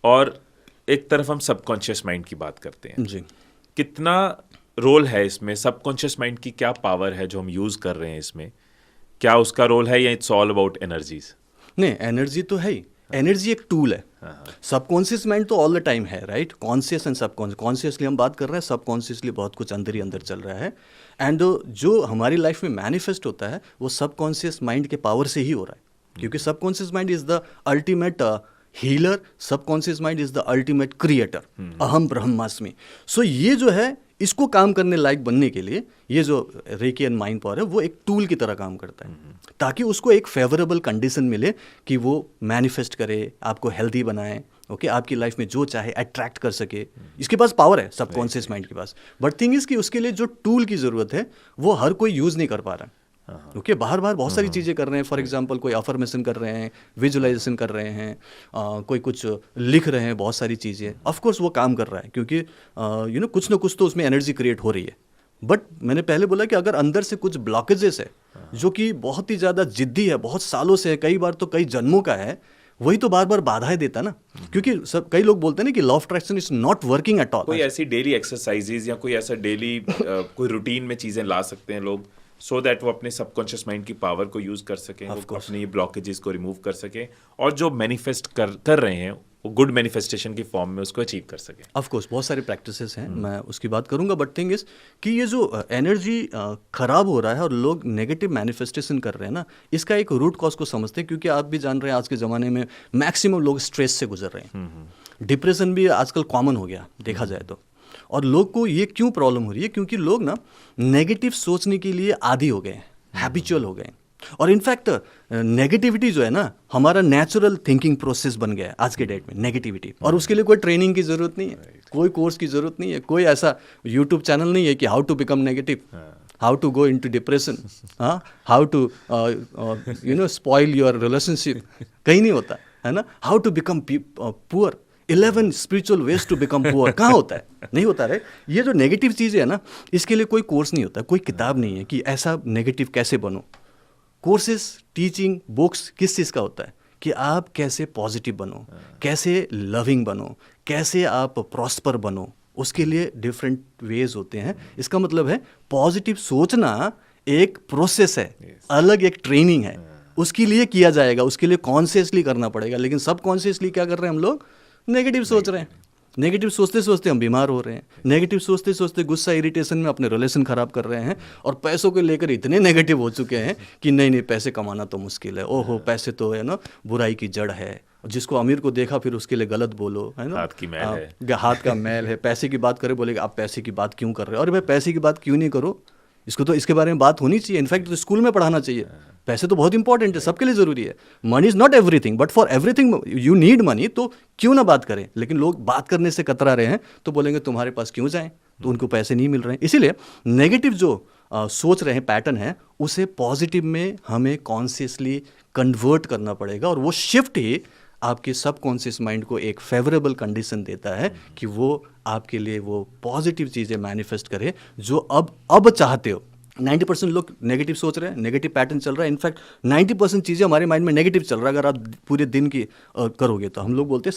और एक तरफ हम सबकॉन्शियस माइंड की बात करते हैं। जी, कितना रोल है इसमें, सबकॉन्शियस माइंड की क्या पावर है जो हम यूज कर रहे हैं इसमें, क्या उसका रोल है या इट्स ऑल अबाउट एनर्जीज? नहीं, एनर्जी तो है ही, एनर्जी एक टूल है। सबकॉन्शियस माइंड तो ऑल द टाइम है, right, conscious and subconscious. Consciously हम बात कर रहे हैं, सबकॉन्शियसली बहुत कुछ अंदर ही अंदर चल रहा है। एंड जो हमारी लाइफ में मैनिफेस्ट होता है वो सबकॉन्शियस माइंड के पावर से ही हो रहा है, क्योंकि subconscious mind is the ultimate healer, subconscious mind is the ultimate creator, अहम ब्रह्मास्मि। सो ये जो है, इसको काम करने लायक बनने के लिए ये जो रेकी एंड माइंड पावर है वो एक टूल की तरह काम करता है, ताकि उसको एक फेवरेबल कंडीशन मिले कि वो मैनिफेस्ट करे, आपको हेल्दी बनाए, ओके, आपकी लाइफ में जो चाहे अट्रैक्ट कर सके। इसके पास पावर है सबकॉन्शियस माइंड के पास, बट थिंग इज कि उसके लिए जो टूल की ज़रूरत है वो हर कोई यूज़ नहीं कर पा रहा है। ओके, बाहर बाहर बहुत सारी चीज़ें कर रहे हैं, फॉर एग्जांपल कोई अफर्मेशन कर रहे हैं, विजुअलाइजेशन कर रहे हैं, कोई कुछ लिख रहे हैं, बहुत सारी चीज़ें, ऑफ कोर्स वो काम कर रहा है, क्योंकि कुछ ना कुछ तो उसमें एनर्जी क्रिएट हो रही है। बट मैंने पहले बोला कि अगर अंदर से कुछ ब्लॉकेजेस है जो कि बहुत ही ज़्यादा जिद्दी है, बहुत सालों से है, कई बार तो कई जन्मों का है, वही तो बार बार बाधाएं देता ना। क्योंकि सब कई लोग बोलते हैं ना कि law of attraction is not working at all. कोई ऐसी डेली एक्सरसाइजेज या कोई ऐसा डेली कोई रूटीन में चीजें ला सकते हैं लोग, सो दैट वो अपने सबकॉन्शियस माइंड की पावर को यूज कर सकें, वो अपने ब्लॉकेजेस को रिमूव कर सकें, और जो मैनिफेस्ट कर रहे हैं वो गुड मैनिफेस्टेशन की फॉर्म में उसको अचीव कर सकें। ऑफ कोर्स बहुत सारे प्रैक्टिसेस हैं, मैं उसकी बात करूंगा। बट थिंग इज कि ये जो एनर्जी खराब हो रहा है और लोग नेगेटिव मैनिफेस्टेशन कर रहे हैं ना, इसका एक रूट कॉज को समझते हैं, क्योंकि आप भी जान रहे हैं आज के ज़माने में मैक्सिमम लोग स्ट्रेस से गुजर रहे हैं। डिप्रेशन भी आजकल कॉमन हो गया देखा जाए तो। और लोग को ये क्यों प्रॉब्लम हो रही है? क्योंकि लोग ना नेगेटिव सोचने के लिए आदी हो गए हैं, हैबिचुअल हो गए हैं। और इनफैक्ट नेगेटिविटी जो है ना, हमारा नेचुरल थिंकिंग प्रोसेस बन गया है आज के डेट में, नेगेटिविटी। और उसके लिए कोई ट्रेनिंग की ज़रूरत नहीं है, कोई कोर्स की ज़रूरत नहीं है, कोई ऐसा यूट्यूब चैनल नहीं है कि how to become negative, how to go into depression, how to spoil your relationship, कहीं नहीं होता है ना। How to become poor, 11 spiritual ways to become poor, कहाँ होता है? नहीं होता है। ये जो नेगेटिव चीज़ें है ना, इसके लिए कोई कोर्स नहीं होता, कोई किताब नहीं है कि ऐसा नेगेटिव कैसे बनो। कोर्सेज, टीचिंग, बुक्स किस चीज़ का होता है कि आप कैसे पॉजिटिव बनो, कैसे लविंग बनो, कैसे आप प्रॉस्पर बनो, उसके लिए डिफरेंट वेज होते हैं। इसका मतलब है पॉजिटिव सोचना एक प्रोसेस है, अलग एक ट्रेनिंग है, उसके लिए किया जाएगा, उसके लिए कॉन्शियसली करना पड़ेगा। लेकिन सब कॉन्शियसली क्या कर रहे हैं हम लोग? नेगेटिव सोच रहे हैं। नेगेटिव सोचते सोचते हम बीमार हो रहे हैं, नेगेटिव सोचते सोचते गुस्सा, इरिटेशन में अपने रिलेशन खराब कर रहे हैं, और पैसों को लेकर इतने नेगेटिव हो चुके हैं कि नहीं पैसे कमाना तो मुश्किल है, ओहो पैसे तो है ना बुराई की जड़ है। जिसको अमीर को देखा फिर उसके लिए गलत बोलो, है ना, हाथ की मैल है, हाथ का मैल है। पैसे की बात करे, बोलेगा आप पैसे की बात क्यों कर रहे हो? अरे भाई पैसे की बात क्यों नहीं करो, इसको तो इसके बारे में बात होनी चाहिए। इनफैक्ट तो स्कूल में पढ़ाना चाहिए। पैसे तो बहुत इंपॉर्टेंट है, सबके लिए ज़रूरी है। Money is not everything, but for everything you need money, तो क्यों ना बात करें। लेकिन लोग बात करने से कतरा रहे हैं, तो बोलेंगे तुम्हारे पास क्यों जाएं, तो उनको पैसे नहीं मिल रहे हैं। इसीलिए नेगेटिव जो सोच रहे हैं पैटर्न है, उसे पॉजिटिव में हमें कॉन्शियसली कन्वर्ट करना पड़ेगा, और वो शिफ्ट ही आपके सबकॉन्शियस माइंड को एक फेवरेबल कंडीशन देता है कि वो आपके लिए वो पॉजिटिव चीज़ें मैनिफेस्ट करे जो अब चाहते हो। 90% लोग नेगेटिव सोच रहे हैं, नेगेटिव पैटर्न चल रहा है। इनफैक्ट 90% चीज़ें हमारे माइंड में नेगेटिव चल रहा है। अगर आप पूरे दिन की करोगे तो हम लोग बोलते हैं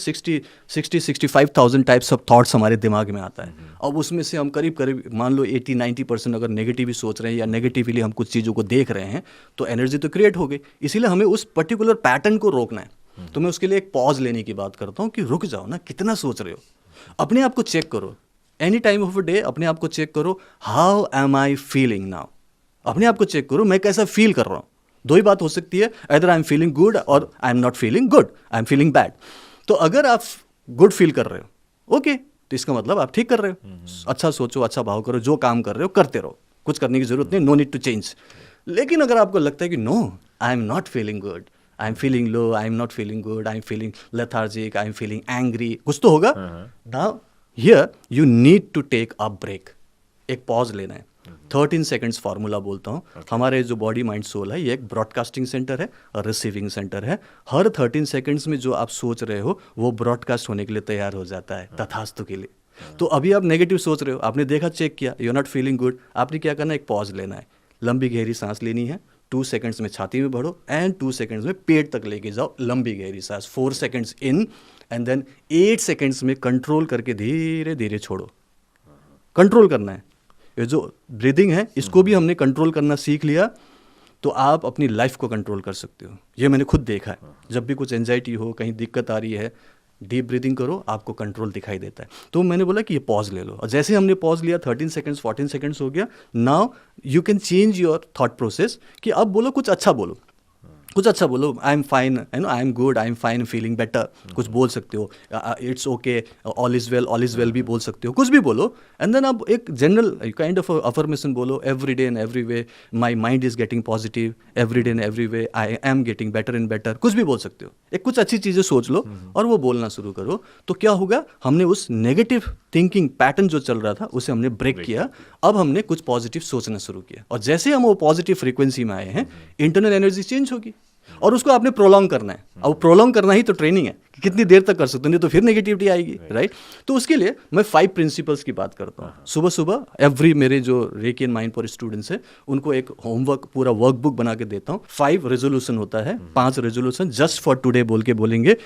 65,000 टाइप्स ऑफ थॉट्स हमारे दिमाग में आता है। अब उसमें से हम करीब करीब मान लो 80-90% अगर नेगेटिव ही सोच रहे हैं या नेगेटिवली हम कुछ चीज़ों को देख रहे हैं तो एनर्जी तो क्रिएट हो गई। इसीलिए हमें उस पर्टिकुलर पैटर्न को रोकना है। तो मैं उसके लिए एक पॉज लेने की बात करता हूँ कि रुक जाओ ना, कितना सोच रहे हो, अपने आप को चेक करो। Any time of a day अपने आप को चेक करो, how am I feeling now. अपने आप को चेक करो, मैं कैसा फील कर रहा हूँ। दो ही बात हो सकती है, either I am feeling good or I am not feeling good, I am feeling bad. तो अगर आप गुड फील कर रहे हो, ओके, तो इसका मतलब आप ठीक कर रहे हो। अच्छा सोचो, अच्छा भाव करो, जो काम कर रहे हो करते रहो, कुछ करने की जरूरत नहीं, नो नीड टू चेंज। लेकिन अगर आपको लगता है कि no, I am not feeling good, I am feeling low, I am not feeling good, I am feeling lethargic, I am feeling angry, कुछ तो होगा। Now here you need to take a break, एक पॉज लेना है। 13 सेकंड्स फार्मूला बोलता हूँ। हमारे जो बॉडी माइंड सोल है, ये एक ब्रॉडकास्टिंग सेंटर है और रिसीविंग सेंटर है। हर 13 सेकंड्स में जो आप सोच रहे हो वो ब्रॉडकास्ट होने के लिए तैयार हो जाता है, तथास्तु के लिए। तो अभी आप नेगेटिव सोच रहे हो, आपने देखा, चेक किया, you are not feeling good, आपने क्या करना है, एक पॉज लेना है, लंबी गहरी सांस लेनी है। 2 सेकंड्स में छाती में भरो एंड 2 सेकंड्स में पेट तक लेके जाओ, लंबी गहरी सांस। 4 seconds in and then 8 seconds में कंट्रोल करके धीरे धीरे छोड़ो। कंट्रोल करना है। ये जो ब्रीदिंग है इसको भी हमने कंट्रोल करना सीख लिया तो आप अपनी लाइफ को कंट्रोल कर सकते हो। ये मैंने खुद देखा है। जब भी कुछ एंजाइटी हो, कहीं दिक्कत आ रही है, डीप ब्रीदिंग करो, आपको कंट्रोल दिखाई देता है। तो मैंने बोला कि ये पॉज ले लो, और जैसे हमने पॉज लिया 13 सेकंड्स 14 सेकंड्स हो गया। Now you can change your thought process कि अब बोलो, कुछ अच्छा बोलो, कुछ अच्छा बोलो। I am fine, I am good, I am fine, feeling better, कुछ बोल सकते हो। It's okay, all is well भी बोल सकते हो, कुछ भी बोलो। एंड देन आप एक जनरल काइंड ऑफ अफर्मेशन बोलो, every day and every way my mind is getting positive, every day and every way I am getting better and better, कुछ भी बोल सकते हो। एक कुछ अच्छी चीज़ें सोच लो और वो बोलना शुरू करो। तो क्या होगा, हमने उस नेगेटिव थिंकिंग पैटर्न जो चल रहा था उसे हमने ब्रेक किया। अब हमने कुछ पॉजिटिव सोचना शुरू किया, और जैसे हम वो पॉजिटिव फ्रीक्वेंसी में आए हैं, इंटरनल एनर्जी चेंज होगी। और उसको आपने प्रोलॉन्ग करना है। अब प्रोलॉन्ग करना ही तो ट्रेनिंग है कि कितनी देर तक कर सकते हो, नहीं तो फिर नेगेटिविटी आएगी, राइट। तो उसके लिए मैं 5 प्रिंसिपल्स की बात करता हूँ। सुबह सुबह एवरी मेरे जो recce and mind power students हैं उनको एक होमवर्क, पूरा वर्कबुक बना के देता हूँ। 5 रेजोल्यूशन होता है, 5 रेजोल्यूशन जस्ट फॉर टुडे बोल के बोलेंगे।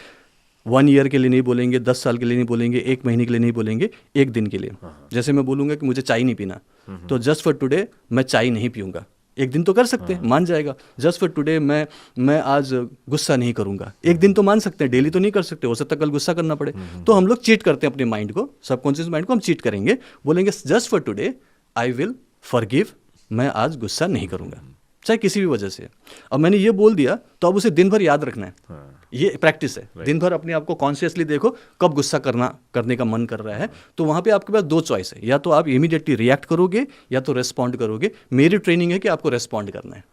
1 ईयर के लिए नहीं बोलेंगे, 10 साल के लिए नहीं बोलेंगे, 1 महीने के लिए नहीं बोलेंगे, 1 दिन के लिए। जैसे मैं बोलूँगा कि मुझे चाय नहीं पीना, तो जस्ट फॉर टुडे मैं चाय नहीं पीऊँगा। 1 दिन तो कर सकते हैं, मान जाएगा। जस्ट फॉर टुडे मैं आज गुस्सा नहीं करूंगा। 1 दिन तो मान सकते हैं, डेली तो नहीं कर सकते, हो सकता है कल गुस्सा करना पड़े। तो हम लोग चीट करते हैं अपने माइंड को, सबकॉन्शियस माइंड को हम चीट करेंगे, बोलेंगे just for today I will forgive, मैं आज गुस्सा नहीं करूंगा, चाहे किसी भी वजह से। अब मैंने ये बोल दिया तो अब उसे दिन भर याद रखना है। ये प्रैक्टिस है। दिन भर अपने आप को कॉन्शियसली देखो, कब गुस्सा करने का मन कर रहा है। तो वहाँ पे आपके पास 2 चॉइस है, या तो आप इमीडिएटली रिएक्ट करोगे या तो रेस्पॉन्ड करोगे। मेरी ट्रेनिंग है कि आपको रेस्पॉन्ड करना है,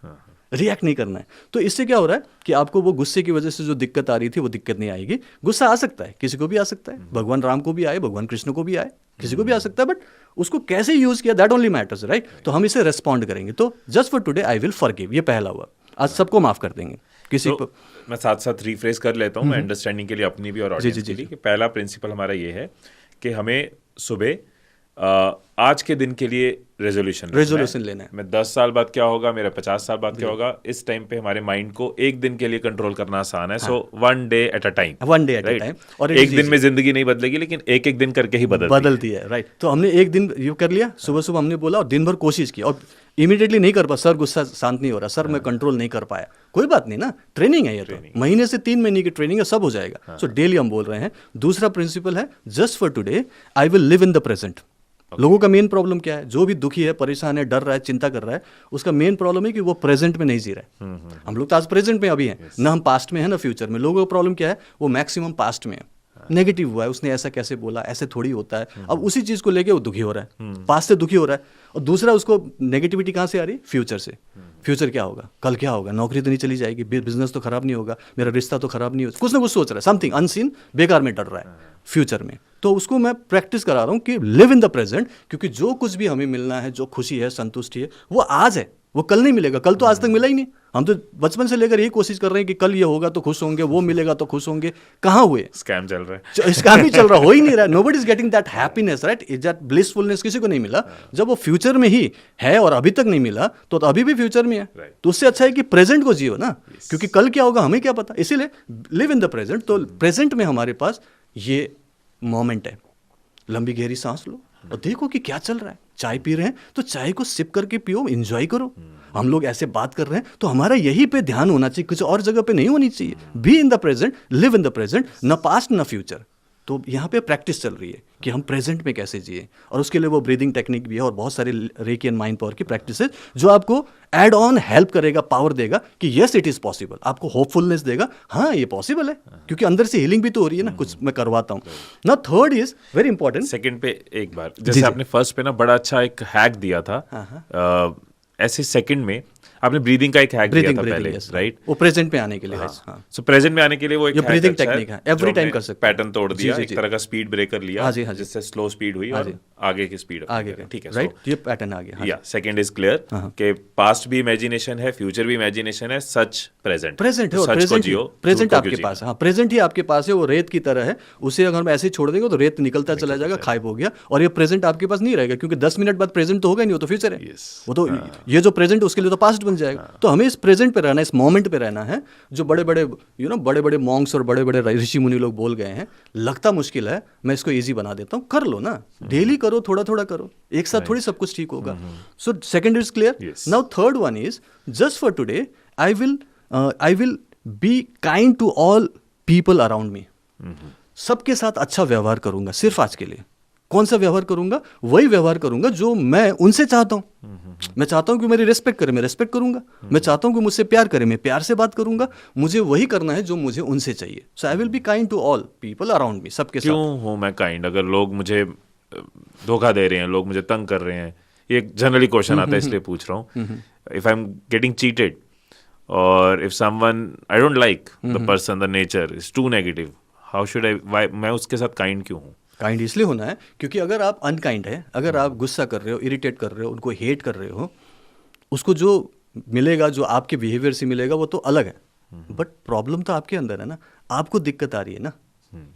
रिएक्ट नहीं करना है। तो इससे क्या हो रहा है कि आपको वो गुस्से की वजह से जो दिक्कत आ रही थी वो दिक्कत नहीं आएगी। गुस्सा आ सकता है, किसी को भी आ सकता है, भगवान राम को भी आए, भगवान कृष्ण को भी आए, किसी को भी आ सकता है, बट उसको कैसे यूज किया दैट ओनली मैटर्स, राइट। तो हम इसे रेस्पॉन्ड करेंगे। तो just for today I will forgive, ये पहला हुआ। आज सबको माफ कर देंगे, किसी को। मैं साथ साथ रिफ्रेश कर लेता हूँ, मैं अंडरस्टैंडिंग के लिए अपनी भी और ऑडियंस के लिए, कि पहला प्रिंसिपल हमारा ये है कि हमें सुबह आज के दिन के लिए रेजोल्यूशन लेना है। मैं 10 साल बाद क्या होगा, मेरा 50 साल बाद क्या होगा, इस टाइम पे हमारे माइंड को 1 दिन के लिए कंट्रोल करना आसान है। सो 1 डे एट अ टाइम, और 1 दिन में जिंदगी नहीं बदलेगी, लेकिन एक दिन करके ही बदलती है, राइट। तो हमने 1 दिन ये कर लिया, सुबह सुबह हमने बोला और दिन भर कोशिश की, और इमीडिएटली नहीं कर पाया, सर गुस्सा शांत नहीं हो रहा, सर मैं कंट्रोल नहीं कर पाया, कोई बात नहीं ना, ट्रेनिंग है ये। तो महीने से 3 महीने की ट्रेनिंग है, सब हो जाएगा। सो डेली हम बोल रहे हैं। दूसरा प्रिंसिपल है just for today I will live in the present. लोगों का मेन प्रॉब्लम क्या है, जो भी दुखी है, परेशान है, डर रहा है, चिंता कर रहा है, उसका मेन प्रॉब्लम है कि वो प्रेजेंट में नहीं जी रहा है। हम लोग तो आज प्रेजेंट में अभी हैं, ना हम पास्ट में है ना फ्यूचर में। लोगों का प्रॉब्लम क्या है, वो मैक्सिमम पास्ट में है, नेगेटिव हुआ है, उसने ऐसा कैसे बोला, ऐसे थोड़ी होता है। अब उसी चीज को लेके वो दुखी हो रहा है, पास्ट से दुखी हो रहा है। और दूसरा, उसको नेगेटिविटी कहाँ से आ रही, फ्यूचर से। फ्यूचर क्या होगा, कल क्या होगा, नौकरी तो नहीं चली जाएगी, बिजनेस तो खराब नहीं होगा, मेरा रिश्ता तो खराब नहीं होगा, कुछ ना कुछ सोच रहा है, समथिंग अनसीन, बेकार में डर रहा है फ्यूचर में। तो उसको मैं प्रैक्टिस करा रहा हूँ कि लिव इन द प्रेजेंट, क्योंकि जो कुछ भी हमें मिलना है, जो खुशी है, संतुष्टि है, वो आज है, वो कल नहीं मिलेगा, कल तो आज तक मिला ही नहीं। हम तो बचपन से लेकर यही कोशिश कर रहे हैं कि कल ये होगा तो खुश होंगे, वो मिलेगा तो खुश होंगे, कहाँ हुए? स्कैम चल रहा है, स्कैम ही चल रहा, हो ही नहीं रहा। Nobody is getting that happiness, right? That blissfulness किसी को नहीं मिला। जब वो फ्यूचर में ही है और अभी तक नहीं मिला तो अभी भी फ्यूचर में है। तो उससे अच्छा है कि प्रेजेंट को जियो ना, क्योंकि कल क्या होगा हमें क्या पता। इसीलिए लिव इन द प्रेजेंट। तो प्रेजेंट में हमारे पास ये मोमेंट है, लंबी गहरी सांस लो और देखो कि क्या चल रहा है। चाय पी रहे हैं तो चाय को सिप करके पियो, एंजॉय करो। हम लोग ऐसे बात कर रहे हैं तो हमारा यही पे ध्यान होना चाहिए, कुछ और जगह पे नहीं होनी चाहिए। Be in the present, live in the present, न पास्ट न फ्यूचर। तो यहाँ पे प्रैक्टिस चल रही है कि हम प्रेजेंट में कैसे जिए, और उसके लिए वो ब्रीदिंग टेक्निक भी है और बहुत सारे रेकी एंड माइंड पावर की प्रैक्टिस है जो आपको एड ऑन हेल्प करेगा, पावर देगा कि यस इट इज पॉसिबल। आपको होपफुलनेस देगा, हाँ ये पॉसिबल है, क्योंकि अंदर से हीलिंग भी तो हो रही है ना, कुछ मैं करवाता हूँ ना। Third is very important. Second पे एक बार, जैसे आपने फर्स्ट पे ना बड़ा अच्छा एक हैक दिया था, ऐसे सेकंड में आपने ब्रीदिंग का एक हैक दिया था पहले, राइट? वो प्रेजेंट में आने के लिए। सो प्रेजेंट में आने के लिए वो एक ब्रीदिंग टेक्निक है, एवरी टाइम कर सकते हैं। पैटर्न तोड़ दिया, एक तरह का स्पीड ब्रेकर लिया, जिससे स्लो स्पीड हुई और आगे की स्पीड आगे, ठीक है, राइट? ये पैटर्न आ गया। या सेकंड इज क्लियर कि पास्ट भी इमेजिनेशन है, फ्यूचर भी इमेजिनेशन है, सच प्रेजेंट है, और प्रेजेंट आपके पास है। हाँ, प्रेजेंट ही आपके पास है, वो रेत की तरह है। उसे अगर हम ऐसे छोड़ देंगे तो रेत निकलता चला जाएगा, खायब हो गया, और ये प्रेजेंट आपके पास नहीं रहेगा, क्योंकि 10 मिनट बाद प्रेजेंट तो होगा नहीं, वो तो फ्यूचर है। वो तो ये जो प्रेजेंट उसके लिए तो पास्ट बन जाएगा। तो हमें इस प्रेजेंट पे रहना, इस मोमेंट पे रहना है। जो बड़े बड़े बड़े बड़े मॉन्क्स और बड़े बड़े ऋषि मुनि लोग बोल गए हैं, लगता मुश्किल है, मैं इसको इजी बना देता हूँ। कर लो ना, डेली करो, थोड़ा थोड़ा करो, एक साथ थोड़ी सब कुछ ठीक होगा। So second is clear. Now third one is just for today I will be kind to all people around me. सबके साथ अच्छा व्यवहार करूंगा, सिर्फ आज के लिए। कौन सा व्यवहार करूंगा? वही व्यवहार करूंगा जो मैं उनसे चाहता हूं। मैं चाहता हूं कि मेरी रिस्पेक्ट करे, मैं रिस्पेक्ट करूंगा। मैं चाहता हूं कि मुझसे प्यार करे, मैं प्यार से बात करूंगा। मुझे वही करना है जो मुझे उनसे चाहिए। So I will be kind to all people around me, सबके साथ। क्यों हूं मैं काइंड? अगर लोग मुझे धोखा दे रहे हैं, लोग मुझे तंग कर रहे हैं, ये एक जनरली क्वेश्चन आता है, इसलिए पूछ रहा हूँ। If I am getting cheated और if someone I don't like the person, the nature is too negative, how should I, मैं उसके साथ काइंड क्यों हूँ? काइंड इसलिए होना है क्योंकि अगर आप अनकाइंड है, अगर आप गुस्सा कर रहे हो, इरिटेट कर रहे हो, उनको हेट कर रहे हो, उसको जो मिलेगा, जो आपके बिहेवियर से मिलेगा, वो तो अलग है। बट प्रॉब्लम तो आपके अंदर है ना, आपको दिक्कत आ रही है ना।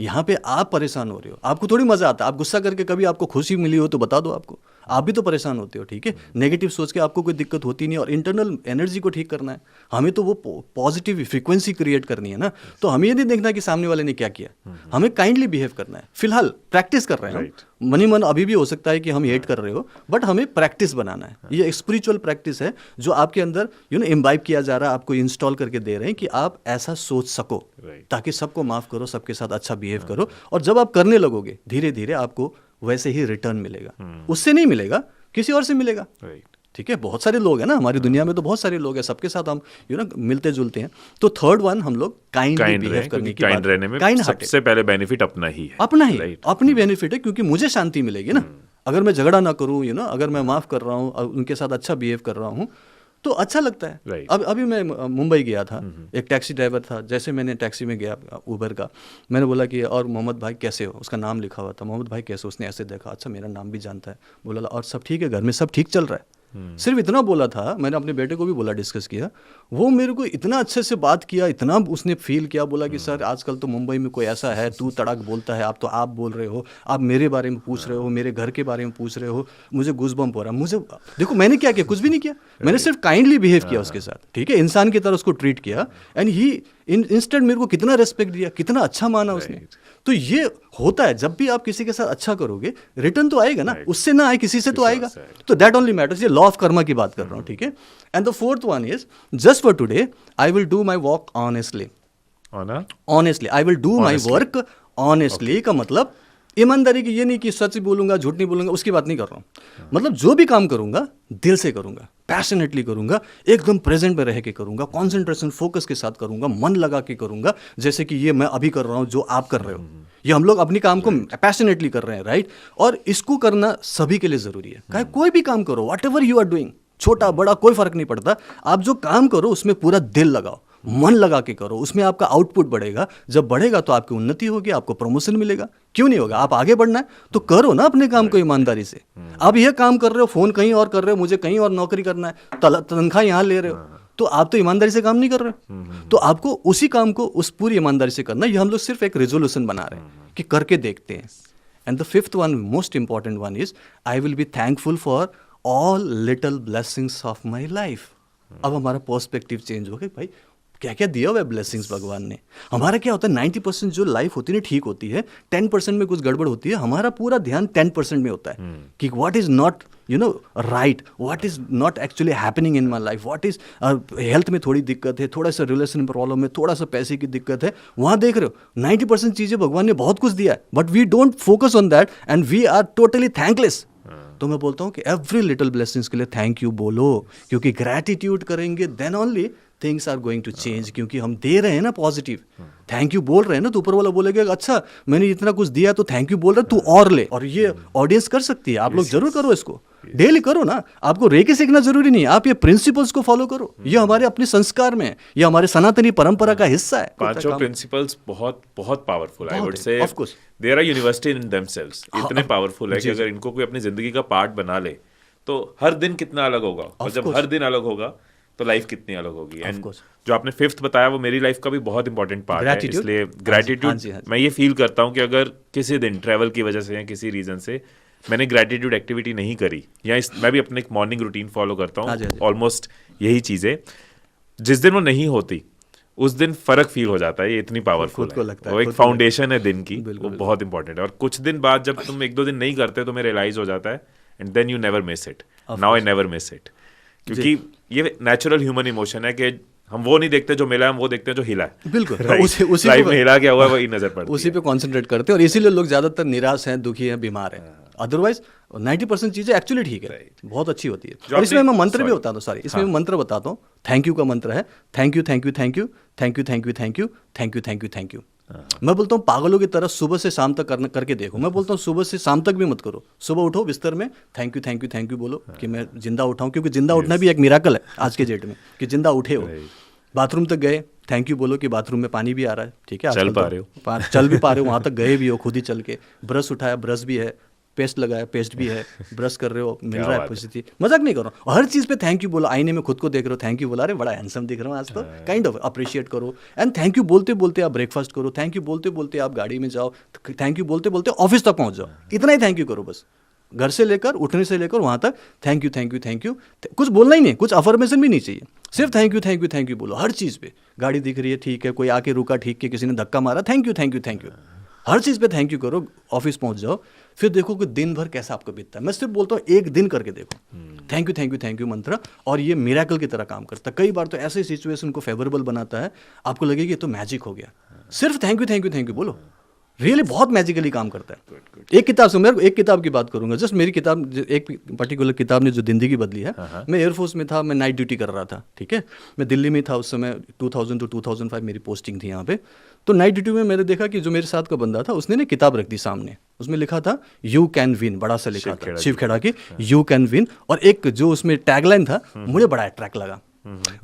यहाँ पे आप परेशान हो रहे हो, आपको थोड़ी मजा आता है। आप गुस्सा करके कभी आपको खुशी मिली हो तो बता दो, आपको आप भी तो परेशान होते हो, ठीक है? नेगेटिव सोच के आपको कोई दिक्कत होती नहीं, और इंटरनल एनर्जी को ठीक करना है हमें, तो वो पॉजिटिव फ्रीक्वेंसी क्रिएट करनी है ना। तो हमें ये नहीं देखना कि सामने वाले ने क्या किया, हमें काइंडली बिहेव करना है। फिलहाल प्रैक्टिस कर रहे हैं हम, मनी मन अभी भी हो सकता है कि हम हेट कर रहे हो, बट हमें प्रैक्टिस बनाना है। ये स्पिरिचुअल प्रैक्टिस है जो आपके अंदर इम्बाइब किया जा रहा है, आपको इंस्टॉल करके दे रहे हैं कि आप ऐसा सोच सको, ताकि सबको माफ करो, सबके साथ अच्छा बिहेव करो। और जब आप करने लगोगे, धीरे धीरे आपको वैसे ही रिटर्न मिलेगा। उससे नहीं मिलेगा, किसी और से मिलेगा, ठीक है? बहुत सारे लोग हैं ना हमारी दुनिया में, तो बहुत सारे लोग हैं, सबके साथ हम मिलते जुलते हैं। तो थर्ड वन, हम लोग काइंड बिहेव करने की बात, रहने में सबसे पहले बेनिफिट अपना ही है, अपना ही, अपनी बेनिफिट है, क्योंकि मुझे शांति मिलेगी ना। अगर मैं झगड़ा ना करूं, अगर मैं माफ कर रहा हूं, उनके साथ अच्छा बिहेव कर रहा हूं, तो अच्छा लगता है। अभी मैं मुंबई गया था, एक टैक्सी ड्राइवर था, जैसे मैंने टैक्सी में गया उबर का, मैंने बोला कि और मोहम्मद भाई कैसे हो, उसका नाम लिखा हुआ था, मोहम्मद भाई कैसे हो? उसने ऐसे देखा, अच्छा मेरा नाम भी जानता है। बोला और सब ठीक है, घर में सब ठीक चल रहा है? सिर्फ इतना बोला था। मैंने अपने बेटे को भी बोला, डिस्कस किया, वो मेरे को इतना अच्छे से बात किया, इतना उसने फील किया, बोला कि सर आजकल तो मुंबई में कोई ऐसा है, तू तड़क बोलता है, आप तो आप बोल रहे हो, आप मेरे बारे में पूछ रहे हो, मेरे घर के बारे में पूछ रहे हो, मुझे गूज़बम्प हो रहा है। मुझे देखो मैंने क्या किया, कुछ भी नहीं किया, मैंने सिर्फ काइंडली बिहेव किया उसके साथ, ठीक है? इंसान की तरह उसको ट्रीट किया, एंड ही इंस्टेंट मेरे को कितना रेस्पेक्ट दिया, कितना अच्छा माना उसने। तो ये होता है, जब भी आप किसी के साथ अच्छा करोगे, रिटर्न तो आएगा ना, उससे ना आए किसी से तो आएगा। तो दैट ओनली मैटर्स। ये लॉ ऑफ कर्मा की बात कर रहा हूँ, ठीक है? And the fourth one is just for today I will do my work honestly. Honestly I will do my work honestly का मतलब ईमानदारी की, ये नहीं कि सच बोलूंगा झूठ नहीं बोलूंगा, उसकी बात नहीं कर रहा हूँ। मतलब जो भी काम करूंगा दिल से करूंगा, पैशनेटली करूंगा, एकदम प्रेजेंट में रह के करूंगा, कंसंट्रेशन फोकस के साथ करूंगा, मन लगा के करूंगा। जैसे कि ये मैं अभी कर रहा हूँ, जो आप कर रहे हो, ये हम लोग अपनी काम को पैशनेटली कर रहे हैं, राइट? और इसको करना सभी के लिए जरूरी है। कोई भी काम करो, व्हाटएवर यू आर डूइंग, छोटा बड़ा कोई फर्क नहीं पड़ता, आप जो काम करो उसमें पूरा दिल लगाओ, मन लगा के करो, उसमें आपका आउटपुट बढ़ेगा, जब बढ़ेगा तो आपकी उन्नति होगी, आपको प्रमोशन मिलेगा। क्यों नहीं होगा? आप आगे बढ़ना है तो करो ना अपने काम को ईमानदारी से। आप यह काम कर रहे हो, फोन कहीं और कर रहे हो, मुझे कहीं और नौकरी करना है, तनख्वाह यहाँ ले रहे हो, तो आप तो ईमानदारी से काम नहीं कर रहे हो। तो आपको उसी काम को उस पूरी ईमानदारी से करना है। ये हम लोग सिर्फ एक रेजोल्यूशन बना रहे हैं कि करके देखते हैं। And the fifth one, most important one is, I will be thankful for all little blessings of my life. अब हमारा पर्सपेक्टिव चेंज हो गया, भाई क्या क्या दिया हुआ है ब्लेसिंग्स भगवान ने। हमारा क्या होता है, 90% जो लाइफ होती है ठीक होती है, 10% में कुछ गड़बड़ होती है। हमारा पूरा ध्यान 10% में होता है कि what is not right, what is not actually happening in my life, what is health में थोड़ी दिक्कत है, थोड़ा सा रिलेशन प्रॉब्लम है, थोड़ा सा पैसे की दिक्कत है। वहाँ देख रहे हो 90% चीज़ें भगवान ने बहुत कुछ दिया है, but we don't focus on that and we are totally thankless. तो मैं बोलता हूँ कि एवरी लिटिल ब्लेसिंग्स के लिए थैंक यू बोलो, क्योंकि ग्रैटिट्यूड करेंगे then only things are going to change. क्योंकि हम दे रहे हैं ना पॉजिटिव, थैंक यू बोल रहे हैं ना, तो ऊपर वाला बोलेगा अच्छा मैंने इतना कुछ दिया तो थैंक यू बोल रहा है, तू और ले। और ये ऑडियंस कर सकती है, आप लोग जरूर करो इसको, डेली करो ना। आपको रेकी सीखना जरूरी नहीं है, आप ये प्रिंसिपल्स को फॉलो करो, ये हमारे अपने संस्कार में है, ये हमारे सनातनी परंपरा का हिस्सा है। पांचों प्रिंसिपल्स बहुत बहुत powerful, I would say of course they are university in themselves. इतने पावरफुल है कि अगर इनको कोई अपनी जिंदगी का पार्ट बना ले तो हर दिन कितना अलग होगा, और जब हर दिन अलग होगा तो लाइफ कितनी अलग होगी। एंड जो आपने फिफ्थ बताया वो मेरी लाइफ का भी बहुत इंपॉर्टेंट पार्ट है, इसलिए ग्रैटिट्यूड मैं ये फील करता हूँ कि अगर किसी दिन ट्रैवल की वजह से या किसी रीजन से मैंने ग्रैटिट्यूड एक्टिविटी नहीं करी, या मैं भी अपने एक मॉर्निंग रूटीन फॉलो करता हूँ, ऑलमोस्ट यही चीज़ें, जिस दिन वो नहीं होती उस दिन फर्क फील हो जाता है। ये इतनी पावरफुल है, वो एक फाउंडेशन है दिन की, वो बहुत इंपॉर्टेंट है। और कुछ दिन बाद जब तुम 1-2 दिन नहीं करते तो मेरे रियलाइज हो जाता है, and then you never miss it. Now I never miss it, क्योंकि ये नेचुरल ह्यूमन इमोशन है कि हम वो नहीं देखते जो मिला है, हम वो देखते हैं जो हिला है। बिल्कुल उसी लाइफ में हिला क्या हुआ है वही नजर पड़ती है, उसी पे कॉन्सेंट्रेट करते हैं, और इसीलिए लोग ज्यादातर निराश हैं, दुखी हैं, बीमार हैं। अदरवाइज 90% चीजें एक्चुअली ठीक है, बहुत अच्छी होती है। और इसमें मैं मंत्र भी बताता हूँ, सॉरी इसमें मैं मंत्र बताता हूँ। थैंक यू का मंत्र है, thank you thank you thank you thank you thank you thank you thank you thank you thank you. मैं बोलता हूँ पागलों की तरह सुबह से शाम तक करके देखो। मैं बोलता हूँ सुबह से शाम तक भी मत करो, सुबह उठो बिस्तर में thank you thank you thank you बोलो कि मैं जिंदा उठाऊँ, क्योंकि जिंदा उठना भी एक मिराकल है आज के डेट में, कि जिंदा उठे हो। बाथरूम तक गए, थैंक यू बोलो कि बाथरूम में पानी भी आ रहा है, ठीक है, चल पा रहे हो, चल भी पा रहे हो, वहाँ तक गए भी हो खुद ही चल के, ब्रश उठाया ब्रश भी है, पेस्ट लगाया पेस्ट भी है, ब्रश कर रहे हो मिल रहा है परिस्थिति, मजाक नहीं करो। हर चीज़ पे थैंक यू बोलो, आईने में खुद को देख रहे हो थैंक यू बोला, अरे बड़ा हैंडसम दिख रहा हूँ आज तो, काइंड ऑफ अप्रिशिएट करो। एंड थैंक यू बोलते बोलते आप ब्रेकफास्ट करो, थैंक यू बोलते बोलते आप गाड़ी में जाओ, थैंक यू बोलते बोलते ऑफिस तक पहुँच जाओ, इतना ही थैंक यू करो बस। घर से लेकर उठने से लेकर वहाँ तक thank you thank you thank you, कुछ बोलना ही नहीं, कुछ अफर्मेशन भी नहीं चाहिए, सिर्फ thank you thank you thank you बोलो हर चीज़ पे। गाड़ी दिख रही है ठीक है, कोई आके रुका ठीक है, किसी ने धक्का मारा thank you thank you thank you, हर चीज़ पे थैंक यू करो। ऑफिस पहुंच जाओ, फिर देखो कि दिन भर कैसा आपको बीतता है। मैं सिर्फ बोलता हूँ एक दिन करके देखो thank you thank you thank you मंत्र, और ये मिरेकल की तरह काम करता है। कई बार तो ऐसे सिचुएशन को फेवरेबल बनाता है, आपको लगेगा ये तो मैजिक हो गया। सिर्फ thank you thank you thank you बोलो, रियली बहुत मैजिकली काम करता है। एक किताब से, मैं एक किताब की बात करूंगा, जस्ट मेरी किताब, एक पर्टिकुलर किताब ने जो जिंदगी बदली है। मैं एयरफोर्स में था, मैं नाइट ड्यूटी कर रहा था, ठीक है, मैं दिल्ली में था उस समय, 2000 to 2005 मेरी पोस्टिंग थी यहाँ पे। तो नाइट ड्यूटी में मैंने देखा कि जो मेरे साथ का बंदा था उसने ना किताब रख दी सामने, उसमें लिखा था यू कैन विन, बड़ा सा लिखा था शिव खेड़ा की यू कैन विन, और एक जो उसमें टैगलाइन था मुझे बड़ा अट्रैक्ट लगा,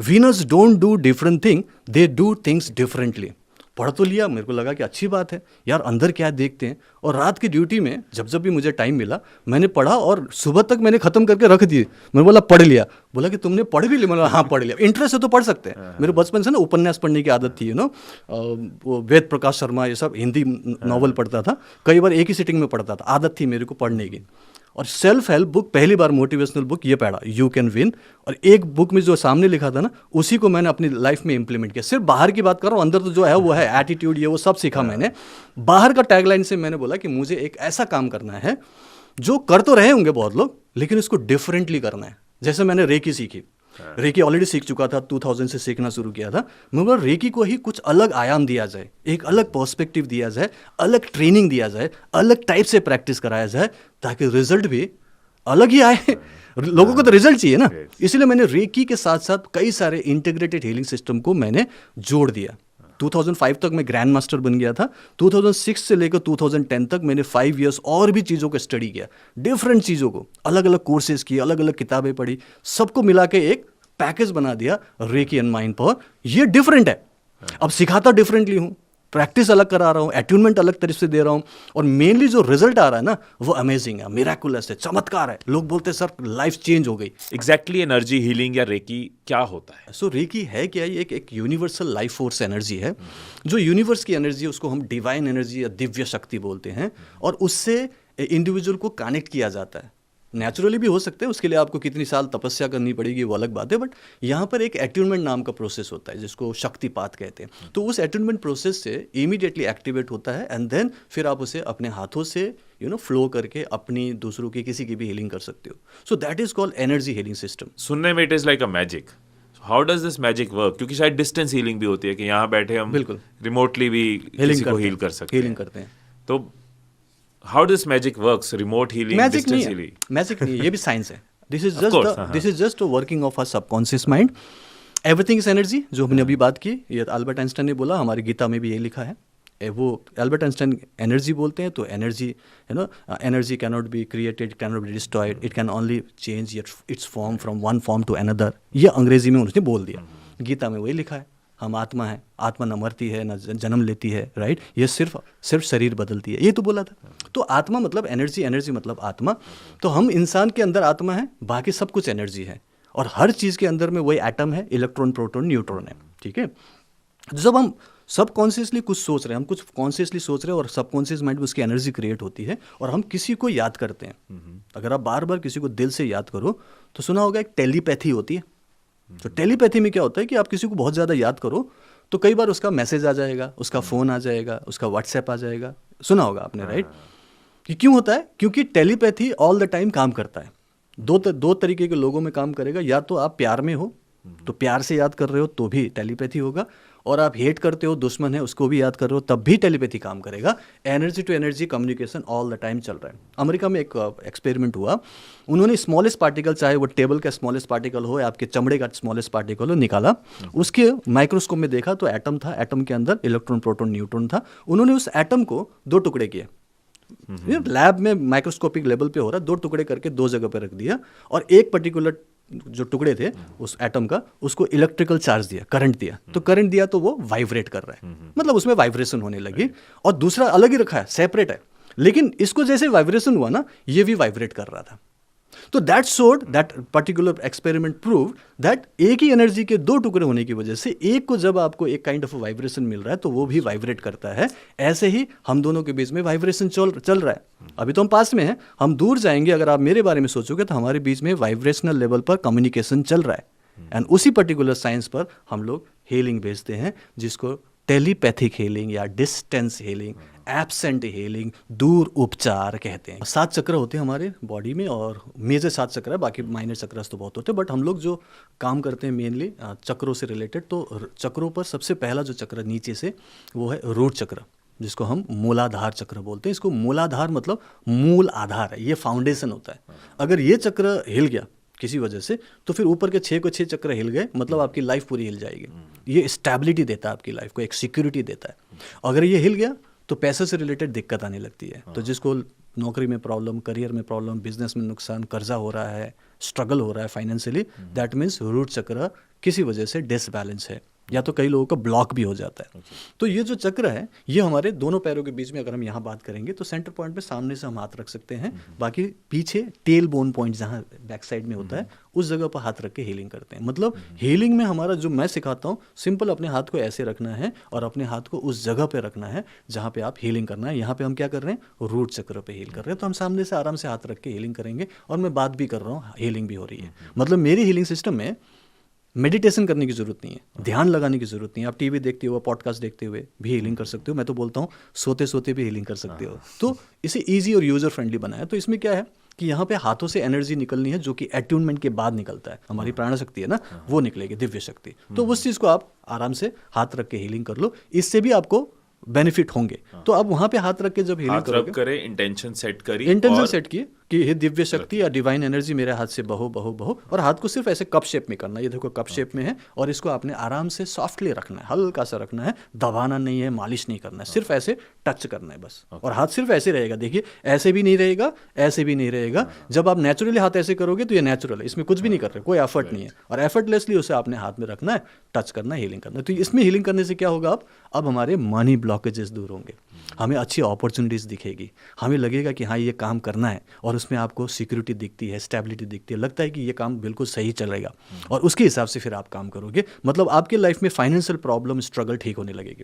winners don't do different thing, they do things differently. पढ़ तो लिया, मेरे को लगा कि अच्छी बात है यार, अंदर क्या देखते हैं। और रात की ड्यूटी में जब जब भी मुझे टाइम मिला मैंने पढ़ा, और सुबह तक मैंने खत्म करके रख दिए। मैंने बोला पढ़ लिया, बोला कि तुमने पढ़ भी लिया? मैंने हाँ पढ़ लिया। इंटरेस्ट है तो पढ़ सकते हैं। मेरे बचपन से ना उपन्यास पढ़ने की आदत थी, वो वेद प्रकाश शर्मा ये सब हिंदी नॉवल पढ़ता था, कई बार एक ही सिटिंग में पढ़ता था, आदत थी मेरे को पढ़ने की। और सेल्फ हेल्प बुक, पहली बार मोटिवेशनल बुक ये पढ़ा, यू कैन विन। और एक बुक में जो सामने लिखा था ना, उसी को मैंने अपनी लाइफ में इंप्लीमेंट किया। सिर्फ बाहर की बात कर रहा हूँ, अंदर तो जो है वो है एटीट्यूड, ये वो सब सीखा मैंने। बाहर का टैगलाइन से मैंने बोला कि मुझे एक ऐसा काम करना है जो कर तो रहे होंगे बहुत लोग, लेकिन इसको डिफरेंटली करना है। जैसे मैंने रेकी सीखी, रेकी ऑलरेडी सीख चुका था, 2000 से सीखना शुरू किया था। मैं बोला रेकी को ही कुछ अलग आयाम दिया जाए, एक अलग पर्सपेक्टिव दिया जाए, अलग ट्रेनिंग दिया जाए, अलग टाइप से प्रैक्टिस कराया जाए, ताकि रिजल्ट भी अलग ही आए। लोगों को तो रिजल्ट चाहिए ना, इसलिए मैंने रेकी के साथ साथ कई सारे इंटीग्रेटेड हीलिंग सिस्टम को मैंने जोड़ दिया। 2005 तक मैं ग्रैंड मास्टर बन गया था। 2006 से लेकर 2010 तक मैंने 5 इयर्स और भी चीज़ों को स्टडी किया, डिफरेंट चीज़ों को, अलग अलग कोर्सेज किए, अलग अलग किताबें पढ़ी, सबको मिला के एक पैकेज बना दिया रेकी एंड माइंड पावर, ये डिफरेंट है। अब सिखाता डिफरेंटली हूँ, प्रैक्टिस अलग करा रहा हूँ, अट्यूनमेंट अलग तरीके से दे रहा हूँ, और मेनली जो रिजल्ट आ रहा है ना वो अमेजिंग है, मिराकुलस है, चमत्कार है। लोग बोलते हैं सर लाइफ चेंज हो गई। एग्जैक्टली एनर्जी हीलिंग या रेकी क्या होता है? सो रेकी है क्या? ये एक यूनिवर्सल लाइफ फोर्स एनर्जी है, जो यूनिवर्स की एनर्जी है उसको हम डिवाइन एनर्जी या दिव्य शक्ति बोलते हैं, और उससे इंडिविजुअल को कनेक्ट किया जाता है। नेचुरली भी हो सकते हैं, उसके लिए आपको कितनी साल तपस्या करनी पड़ेगी वो अलग बात है, बट यहाँ पर एक अट्यूनमेंट नाम का प्रोसेस होता है जिसको शक्तिपात कहते हैं। तो उस अट्यूनमेंट प्रोसेस से इमीडिएटली एक्टिवेट होता है, एंड देन फिर आप उसे अपने हाथों से फ्लो करके अपनी, दूसरों की, किसी की भी हीलिंग कर सकते हो। So that is called energy healing system. सुनने में it is like a magic. How does this magic work? क्योंकि शायद डिस्टेंस हीलिंग भी होती है कि यहाँ बैठे हम बिल्कुल रिमोटली भी किसी को हील कर सकते हीलिंग करते हैं। तो how this magic works? Remote healing, magic नहीं डिस्टेंस है, हीलिंग? मैजिक नहीं है, ये भी साइंस है। This is course, just this is just working of a subconscious mind. Everything is energy, जो हमने अभी बात की, ये अल्बर्ट आइंस्टाइन ने बोला, हमारी गीता में भी यही लिखा है। वो अल्बर्ट आइंस्टाइन एनर्जी बोलते हैं, तो energy energy can not be created, can not be destroyed, it can only change its form from one form to another. ये अंग्रेजी में उन्होंने बोल दिया, गीता में वही लिखा है। हम आत्मा है, आत्मा न मरती है न जन्म लेती है, राइट? ये सिर्फ शरीर बदलती है, ये तो बोला था। तो आत्मा मतलब एनर्जी, एनर्जी मतलब आत्मा। तो हम इंसान के अंदर आत्मा है, बाकी सब कुछ एनर्जी है, और हर चीज़ के अंदर में वही एटम है, इलेक्ट्रॉन, प्रोटॉन, न्यूट्रॉन है, ठीक है? जब हम सबकॉन्शियसली कुछ सोच रहे हैं, हम कुछ कॉन्शियसली सोच रहे हैं, और सबकॉन्शियस माइंड में उसकी एनर्जी क्रिएट होती है, और हम किसी को याद करते हैं। अगर आप बार बार किसी को दिल से याद करो तो सुना होगा एक टेलीपैथी होती है। तो टेलीपैथी में क्या होता है कि आप किसी को बहुत ज़्यादा याद करो तो कई बार उसका मैसेज आ जाएगा, उसका फ़ोन आ जाएगा, उसका व्हाट्सएप आ जाएगा, सुना होगा आपने, राइट? कि क्यों होता है? क्योंकि टेलीपैथी ऑल द टाइम काम करता है। दो तरीके के लोगों में काम करेगा। या तो आप प्यार में हो तो प्यार से याद कर रहे हो तो भी टेलीपैथी होगा, और आप हेट करते हो, दुश्मन है, उसको भी याद कर रहे हो तब भी टेलीपैथी काम करेगा। Energy to energy communication all the time चल रहा है। अमेरिका में एक एक्सपेरिमेंट हुआ, उन्होंने स्मॉलेस्ट पार्टिकल, चाहे वो टेबल का स्मॉलेस्ट पार्टिकल हो या आपके चमड़े का स्मॉलेस्ट पार्टिकल हो, निकाला, उसके माइक्रोस्कोप में देखा तो एटम था, एटम के अंदर इलेक्ट्रॉन, प्रोटॉन, न्यूट्रॉन था। उन्होंने उस एटम को 2 टुकड़े किए, लैब में माइक्रोस्कोपिक लेवल पे हो रहा, 2 टुकड़े करके 2 जगह पे रख दिया, और एक पर्टिकुलर जो टुकड़े थे उस एटम का, उसको इलेक्ट्रिकल चार्ज दिया, करंट दिया। तो करंट दिया तो वो वाइब्रेट कर रहा है, मतलब उसमें वाइब्रेशन होने लगी। और दूसरा अलग ही रखा है, सेपरेट है, लेकिन इसको जैसे वाइब्रेशन हुआ ना, ये भी वाइब्रेट कर रहा था। तो that showed, that particular experiment prove that एक ही एनर्जी के 2 टुकड़े होने की वजह से एक को जब आपको एक काइंड ऑफ वाइब्रेशन मिल रहा है तो वो भी वाइब्रेट करता है। ऐसे ही हम दोनों के बीच में वाइब्रेशन चल रहा है। अभी तो हम पास में हैं, हम दूर जाएंगे, अगर आप मेरे बारे में सोचोगे तो हमारे बीच में वाइब्रेशनल लेवल पर कम्युनिकेशन चल रहा है। एंड उसी पर्टिकुलर साइंस पर हम लोग हीलिंग भेजते हैं, जिसको टेलीपैथिक हीलिंग या डिस्टेंस हीलिंग, एब्सेंट हीलिंग, दूर उपचार कहते हैं। 7 चक्र होते हैं हमारे बॉडी में, और मेजर 7 चक्र है, बाकी माइनर चक्र तो बहुत होते हैं, बट हम लोग जो काम करते हैं मेनली चक्रों से रिलेटेड। तो चक्रों पर सबसे पहला जो चक्र नीचे से, वो है रूट चक्र, जिसको हम मूलाधार चक्र बोलते हैं। इसको मूलाधार मतलब मूल आधार है, ये फाउंडेशन होता है। अगर ये चक्र हिल गया किसी वजह से तो फिर ऊपर के 6 को 6 चक्र हिल गए, मतलब आपकी लाइफ पूरी हिल जाएगी। ये स्टेबिलिटी देता है आपकी लाइफ को, एक सिक्योरिटी देता है। अगर ये हिल गया तो पैसे से रिलेटेड दिक्कत आने लगती है। तो जिसको नौकरी में प्रॉब्लम, करियर में प्रॉब्लम, बिजनेस में नुकसान, कर्जा हो रहा है, स्ट्रगल हो रहा है फाइनेंशियली, दैट मीन्स रूट चक्र किसी वजह से डिसबैलेंस है, या तो कई लोगों का ब्लॉक भी हो जाता है। तो ये जो चक्र है, ये हमारे दोनों पैरों के बीच में, अगर हम यहाँ बात करेंगे तो सेंटर पॉइंट पे सामने से हम हाथ रख सकते हैं, बाकी पीछे टेल बोन पॉइंट जहाँ बैक साइड में होता है उस जगह पर हाथ रख के हीलिंग करते हैं। मतलब हीलिंग में हमारा जो मैं सिखाता हूँ, सिंपल अपने हाथ को ऐसे रखना है और अपने हाथ को उस जगह पे रखना है जहाँ पे आप हीलिंग करना है। यहाँ पे हम क्या कर रहे हैं, रूट चक्र पे हील कर रहे हैं। तो हम सामने से आराम से हाथ रख के हीलिंग करेंगे, और मैं बात भी कर रहा हूँ, हीलिंग भी हो रही है। मतलब मेरी हीलिंग सिस्टम में मेडिटेशन करने की ज़रूरत नहीं है, ध्यान लगाने की ज़रूरत नहीं है। आप टीवी देखते हुए, पॉडकास्ट देखते हुए भी हीलिंग कर सकते हो। मैं तो बोलता हूँ सोते सोते भी हीलिंग कर सकते हो। तो इसे इजी और यूज़र फ्रेंडली बनाया। तो इसमें क्या है कि यहाँ पे हाथों से एनर्जी निकलनी है, जो कि अट्यूनमेंट के बाद निकलता है। हमारी प्राण शक्ति है ना, वो निकलेगी, दिव्य शक्ति। तो उस चीज़ को आप आराम से हाथ रख के हीलिंग कर लो, इससे भी आपको बेनिफिट होंगे। तो अब वहाँ पे हाथ रख के जब हीलिंग करोगे, करे, इंटेंशन सेट करी, इंटेंशन सेट किए, कि ये दिव्य शक्ति या डिवाइन एनर्जी मेरे हाथ से बहो बहो बहो, और हाथ को सिर्फ ऐसे कप शेप में करना है। ये देखो कप शेप में है, और इसको आपने आराम से सॉफ्टली रखना है, हल्का सा रखना है, दबाना नहीं है, मालिश नहीं करना है, सिर्फ ऐसे टच करना है बस। और हाथ सिर्फ ऐसे रहेगा, देखिए ऐसे भी नहीं रहेगा, ऐसे भी नहीं रहेगा। जब आप नेचुरली हाथ ऐसे करोगे तो ये नेचुरल है, इसमें कुछ भी नहीं कर रहे, कोई एफर्ट नहीं है, और एफर्टलेसली उसे आपने हाथ में रखना है, टच करना है, हीलिंग करना है। तो इसमें हीलिंग करने से क्या होगा, अब हमारे मनी ब्लॉकेजेस दूर होंगे, हमें अच्छी अपॉर्चुनिटीज़ दिखेगी, हमें लगेगा कि हाँ ये काम करना है, और उसमें आपको सिक्योरिटी दिखती है, स्टेबिलिटी दिखती है, लगता है कि ये काम बिल्कुल सही चलेगा, और उसके हिसाब से फिर आप काम करोगे। मतलब आपके लाइफ में फाइनेंशियल प्रॉब्लम, स्ट्रगल ठीक होने लगेगी।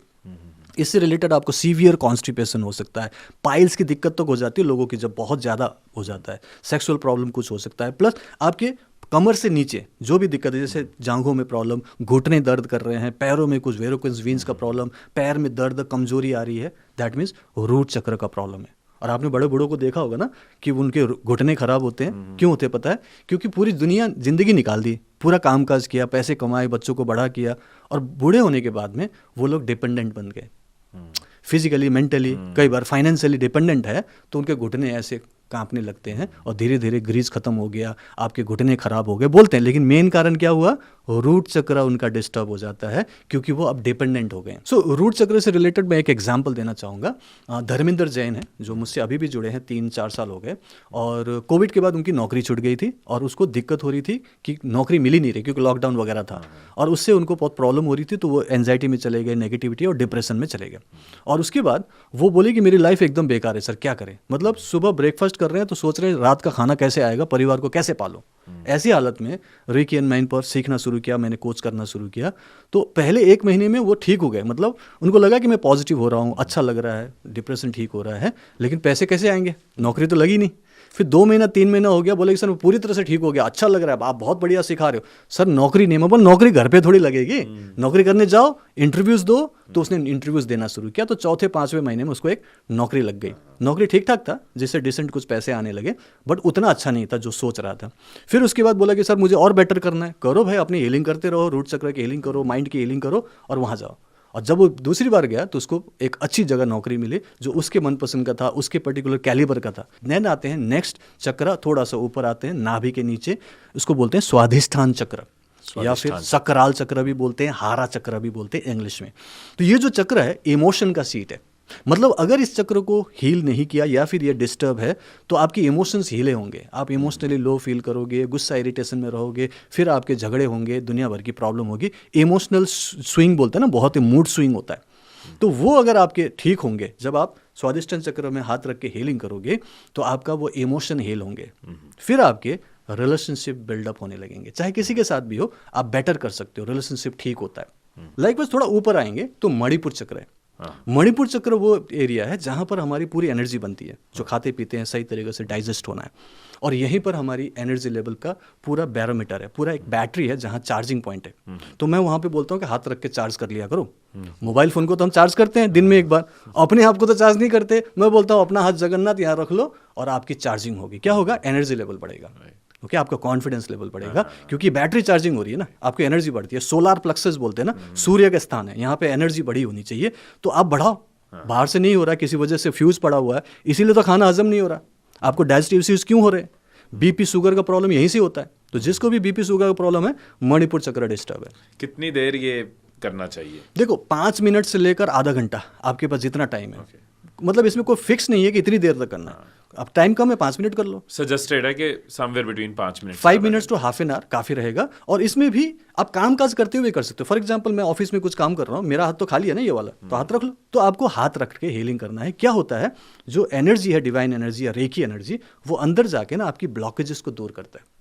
इससे रिलेटेड आपको सीवियर कॉन्स्टिपेशन हो सकता है, पाइल्स की दिक्कत तक हो जाती है लोगों की जब बहुत ज़्यादा हो जाता है, सेक्सुअल प्रॉब्लम कुछ हो सकता है, प्लस आपके कमर से नीचे जो भी दिक्कत है, जैसे जांघों में प्रॉब्लम, घुटने दर्द कर रहे हैं, पैरों में कुछ वेरोसिस वीन्स का प्रॉब्लम, पैर में दर्द, कमजोरी आ रही है, दैट मीन्स रूट चक्र का प्रॉब्लम है। और आपने बड़े बूढ़ों को देखा होगा ना कि उनके घुटने खराब होते हैं, क्यों होते हैं पता है? क्योंकि पूरी दुनिया जिंदगी निकाल दी, पूरा कामकाज किया, पैसे कमाए, बच्चों को बड़ा किया, और बूढ़े होने के बाद में वो लोग डिपेंडेंट बन गए, फिजिकली, मेंटली, कई बार फाइनेंशियली डिपेंडेंट है, तो उनके घुटने ऐसे कांपने लगते हैं, और धीरे धीरे ग्रीस खत्म हो गया, आपके घुटने खराब हो गए बोलते हैं। लेकिन मेन कारण क्या हुआ, रूट चक्र उनका डिस्टर्ब हो जाता है, क्योंकि वो अब डिपेंडेंट हो गए। सो रूट चक्र से रिलेटेड मैं एक एग्जांपल देना चाहूँगा। धर्मेंद्र जैन है, जो मुझसे अभी भी जुड़े हैं, 3-4 साल हो गए, और कोविड के बाद उनकी नौकरी छूट गई थी, और उसको दिक्कत हो रही थी कि नौकरी मिल ही नहीं रही, क्योंकि लॉकडाउन वगैरह था, और उससे उनको बहुत प्रॉब्लम हो रही थी, तो वो एंजाइटी में चले गए, नेगेटिविटी और डिप्रेशन में चले गए। और उसके बाद वो बोले कि मेरी लाइफ एकदम बेकार है सर, क्या करें? मतलब सुबह ब्रेकफास्ट कर रहे हैं तो सोच रहे हैं रात का खाना कैसे आएगा, परिवार को कैसे पालो। ऐसी हालत में रेकी एंड माइंड पावर सीखना शुरू किया, मैंने कोच करना शुरू किया। तो पहले 1 महीने में वो ठीक हो गए, मतलब उनको लगा कि मैं पॉजिटिव हो रहा हूँ, अच्छा लग रहा है, डिप्रेशन ठीक हो रहा है, लेकिन पैसे कैसे आएंगे, नौकरी तो लगी नहीं। फिर 2 महीना 3 महीना हो गया, बोले कि सर पूरी तरह से ठीक हो गया, अच्छा लग रहा है, आप बहुत बढ़िया सिखा रहे हो। सर नौकरी नहीं, मैं बोल नौकरी घर पे थोड़ी लगेगी, नौकरी करने जाओ, इंटरव्यूज़ दो। तो उसने इंटरव्यूज़ देना शुरू किया, तो 4-5वें महीने में उसको एक नौकरी लग गई। नौकरी ठीक ठाक था, जिससे डिसेंट कुछ पैसे आने लगे, बट उतना अच्छा नहीं था जो सोच रहा था। फिर उसके बाद बोला कि सर मुझे और बेटर करना है। करो भाई, अपनी हीलिंग करते रहो, रूट चक्र की हीलिंग करो, माइंड की हीलिंग करो, और वहाँ जाओ। और जब वो दूसरी बार गया तो उसको एक अच्छी जगह नौकरी मिली, जो उसके मनपसंद का था, उसके पर्टिकुलर कैलिबर का था। देन आते हैं नेक्स्ट चक्र, थोड़ा सा ऊपर आते हैं, नाभि के नीचे, उसको बोलते हैं स्वाधिष्ठान चक्र, या फिर सकराल चक्र भी बोलते हैं, हारा चक्र भी बोलते हैं इंग्लिश में। तो ये जो चक्र है, इमोशन का सीट है। मतलब अगर इस चक्र को हील नहीं किया, या फिर ये डिस्टर्ब है, तो आपकी इमोशंस हीले होंगे, आप इमोशनली लो फील करोगे, गुस्सा इरिटेशन में रहोगे, फिर आपके झगड़े होंगे, दुनिया भर की प्रॉब्लम होगी। इमोशनल स्विंग बोलते हैं ना, बहुत ही मूड स्विंग होता है। तो वो अगर आपके ठीक होंगे, जब आप स्वादिष्टान चक्र में हाथ रख के हीलिंग करोगे, तो आपका वो इमोशन हील होंगे, फिर आपके रिलेशनशिप बिल्डअप होने लगेंगे। चाहे किसी के साथ भी हो, आप बेटर कर सकते हो, रिलेशनशिप ठीक होता है। लाइक थोड़ा ऊपर आएंगे तो मणिपुर चक्र है। मणिपुर चक्र वो एरिया है जहाँ पर हमारी पूरी एनर्जी बनती है, जो खाते पीते हैं सही तरीके से डाइजेस्ट होना है, और यहीं पर हमारी एनर्जी लेवल का पूरा बैरोमीटर है, पूरा एक बैटरी है जहाँ चार्जिंग पॉइंट है। तो मैं वहाँ पे बोलता हूँ कि हाथ रख के चार्ज कर लिया करो। मोबाइल फ़ोन को तो हम चार्ज करते हैं दिन में एक बार, अपने आप को तो चार्ज नहीं करते। मैं बोलता हूँ अपना हाथ जगन्नाथ यहाँ रख लो, और आपकी चार्जिंग होगी। क्या होगा, एनर्जी लेवल बढ़ेगा, ओके, आपका कॉन्फिडेंस लेवल बढ़ेगा, क्योंकि बैटरी चार्जिंग हो रही है ना, आपकी एनर्जी बढ़ती है। सोलार प्लेक्सस बोलते हैं ना, सूर्य का स्थान है, यहाँ पे एनर्जी बढ़ी होनी चाहिए, तो आप बढ़ाओ। बाहर से नहीं हो रहा, किसी वजह से फ्यूज पड़ा हुआ है, इसीलिए तो खाना हजम नहीं हो रहा। आपको डाइजेस्टिव इश्यूज क्यों हो रहे हैं? बीपी शुगर का प्रॉब्लम यहीं से होता है। तो जिसको भी बीपी शुगर का प्रॉब्लम है, मणिपुर चक्र डिस्टर्ब है। कितनी देर ये करना चाहिए? देखो 5 मिनट से लेकर आधा घंटा, आपके पास जितना टाइम है। मतलब इसमें कोई फिक्स नहीं है कि इतनी देर तक करना है। अब टाइम कम है, 5 मिनट कर लो। सजेस्टेड है कि somewhere between 5 minute 5 minutes to half an hour काफ़ी रहेगा। और इसमें भी आप काम काज करते हुए कर सकते हो। फॉर एग्जांपल मैं ऑफिस में कुछ काम कर रहा हूँ, मेरा हाथ तो खाली है ना ये वाला, तो हाथ रख लो। तो आपको हाथ रख के हीलिंग करना है। क्या होता है, जो एनर्जी है, डिवाइन एनर्जी या रेकी एनर्जी, वो अंदर जाके ना आपकी ब्लॉकेजेस को दूर करता है।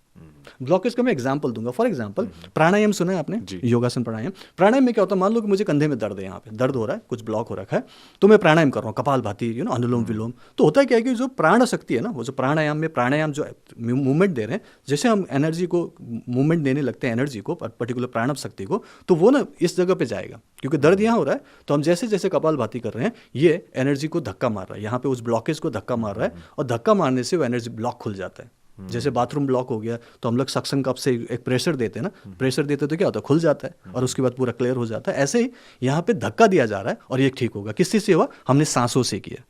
ब्लॉकेज का मैं एग्जांपल दूंगा। फॉर एग्जांपल प्राणायाम सुना है आपने, योगासन प्राणायाम। प्राणायाम में क्या होता है, मान लो कि मुझे कंधे में दर्द है, यहाँ पे दर्द हो रहा है, कुछ ब्लॉक हो रखा है, तो मैं प्राणायाम कर रहा हूँ, कपालभाति, अनुलोम विलोम। तो होता है क्या है कि जो प्राण शक्ति है ना, वो जो प्राणायाम में प्राणायाम जो मूवमेंट दे रहे हैं, जैसे हम एनर्जी को मूवमेंट देने लगते हैं, एनर्जी को, पर्टिकुलर प्राणव शक्ति को, तो वो ना इस जगह पे जाएगा। क्योंकि दर्द यहाँ हो रहा है, तो हम जैसे जैसे कपालभाति कर रहे हैं, ये एनर्जी को धक्का मार रहा है, यहाँ पे उस ब्लॉकेज को धक्का मार रहा है, और धक्का मारने से वो एनर्जी ब्लॉक खुल जाता है। जैसे बाथरूम ब्लॉक हो गया, तो हम लोग सक्शन कप से एक प्रेशर देते हैं ना, प्रेशर देते तो क्या होता है, खुल जाता है, और उसके बाद पूरा क्लियर हो जाता है। ऐसे ही यहाँ पे धक्का दिया जा रहा है, और ये ठीक होगा। किस चीज़ से हुआ, हमने सांसों से किया।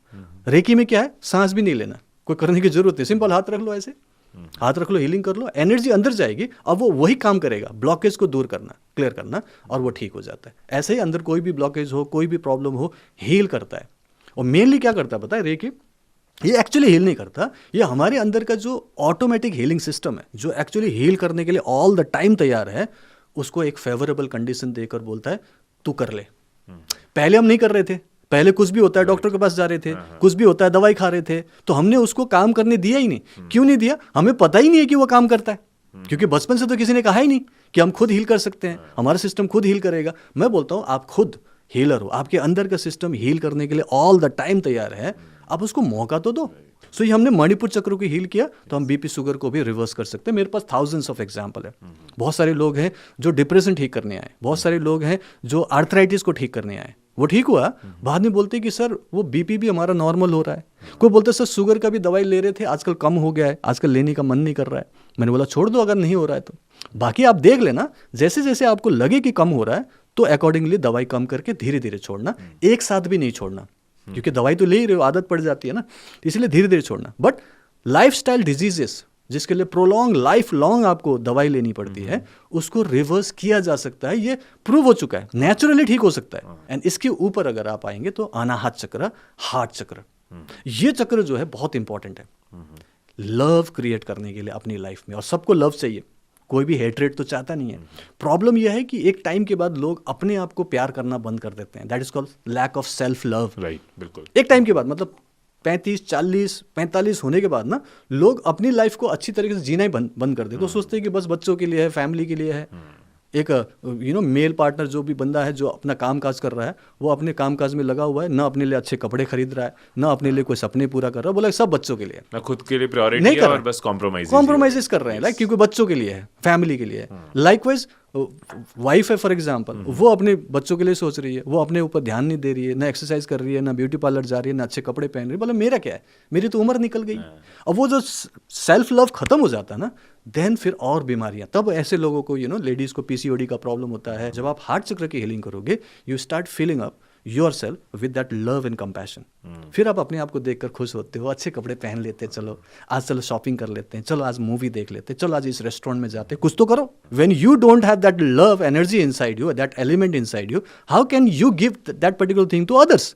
रेकी में क्या है, सांस भी नहीं लेना, कोई करने की जरूरत है, सिंपल हाथ रख लो, ऐसे हाथ रख लो, हीलिंग कर लो, एनर्जी अंदर जाएगी, अब वो वही काम करेगा, ब्लॉकेज को दूर करना, क्लियर करना, और वो ठीक हो जाता है। ऐसे ही अंदर कोई भी ब्लॉकेज हो, कोई भी प्रॉब्लम हो, हील करता है। और मेनली क्या करता है पता है रेकी, ये एक्चुअली हील नहीं करता, ये हमारे अंदर का जो ऑटोमेटिक हीलिंग सिस्टम है, जो एक्चुअली हील करने के लिए ऑल द टाइम तैयार है, उसको एक फेवरेबल कंडीशन देकर बोलता है तू कर ले। पहले हम नहीं कर रहे थे, पहले कुछ भी होता है डॉक्टर के पास जा रहे थे, कुछ भी होता है दवाई खा रहे थे, तो हमने उसको काम करने दिया ही नहीं। क्यों नहीं दिया? हमें पता ही नहीं है कि वो काम करता है, क्योंकि बचपन से तो किसी ने कहा ही नहीं कि हम खुद हील कर सकते हैं, हमारा सिस्टम खुद हील करेगा। मैं बोलता हूँ आप खुद हीलर हो, आपके अंदर का सिस्टम हील करने के लिए ऑल द टाइम तैयार है, आप उसको मौका तो दो। सो ये हमने मणिपुर चक्र को हील किया, तो हम बीपी शुगर को भी रिवर्स कर सकते हैं। मेरे पास थाउजेंड्स ऑफ एग्जांपल है। बहुत सारे लोग हैं जो डिप्रेशन ठीक करने आए, बहुत सारे लोग हैं जो आर्थराइटिस को ठीक करने आए, वो ठीक हुआ, बाद में बोलते कि सर वो बीपी भी हमारा नॉर्मल हो रहा है। कोई बोलते सर शुगर का भी दवाई ले रहे थे, आजकल कम हो गया है, आजकल लेने का मन नहीं कर रहा है। मैंने बोला छोड़ दो अगर नहीं हो रहा है तो, बाकी आप देख लेना, जैसे जैसे आपको लगे कि कम हो रहा है तो अकॉर्डिंगली दवाई कम करके धीरे धीरे छोड़ना, एक साथ भी नहीं छोड़ना, क्योंकि दवाई तो ले ही रहे हो, आदत पड़ जाती है ना, इसलिए धीरे धीरे छोड़ना। बट लाइफस्टाइल डिजीजेस जिसके लिए प्रोलॉन्ग लाइफ लॉन्ग आपको दवाई लेनी पड़ती है, उसको रिवर्स किया जा सकता है, ये प्रूव हो चुका है, नेचुरली ठीक हो सकता है। एंड इसके ऊपर अगर आप आएंगे तो अनाहत चक्र, हार्ट चक्र, ये चक्र जो है बहुत इंपॉर्टेंट है लव क्रिएट करने के लिए अपनी लाइफ में। और सबको लव चाहिए, कोई भी हेटरेट तो चाहता नहीं है। प्रॉब्लम यह है कि एक टाइम के बाद लोग अपने आप को प्यार करना बंद कर देते हैं, that is called lack of self love. Right, बिल्कुल। एक टाइम के बाद, मतलब 35, 40, 45 होने के बाद ना, लोग अपनी लाइफ को अच्छी तरीके से जीना ही बंद कर देते। तो सोचते हैं कि बस बच्चों के लिए है, फैमिली के लिए है। एक मेल पार्टनर जो भी बंदा है जो अपना काम काज कर रहा है, वो अपने काम काज में लगा हुआ है, ना अपने लिए अच्छे कपड़े खरीद रहा है, ना अपने लिए कोई सपने पूरा कर रहा है, बोला सब बच्चों के लिए, ना खुद के लिए प्रायोरिटी नहीं है कर और रहा। बस कॉम्प्रोमाइजेस कर रहे हैं, लाइक क्योंकि बच्चों के लिए है, फैमिली के लिए है। लाइकवाइज वाइफ है फॉर एग्जांपल, वो अपने बच्चों के लिए सोच रही है, वो अपने ऊपर ध्यान नहीं दे रही है, ना एक्सरसाइज कर रही है, ना ब्यूटी पार्लर जा रही है, ना अच्छे कपड़े पहन रही है। बोला मेरा क्या है, मेरी तो उम्र निकल गई। अब वो जो सेल्फ लव खत्म हो जाता है ना, देन फिर और बीमारियां, तब ऐसे लोगों को लेडीज को पीसीओडी का प्रॉब्लम होता है। जब आप हार्ट चक्र की हीलिंग करोगे, you start feeling up yourself with that love and compassion. फिर आप अपने आप को देखकर खुश होते हो, अच्छे कपड़े पहन लेते हैं, चलो आज चलो शॉपिंग कर लेते हैं, चलो आज मूवी देख लेते हैं, चलो आज इस रेस्टोरेंट में जाते हैं, कुछ तो करो। When you don't have that love energy inside you, that element inside you, how can you give that particular thing to others?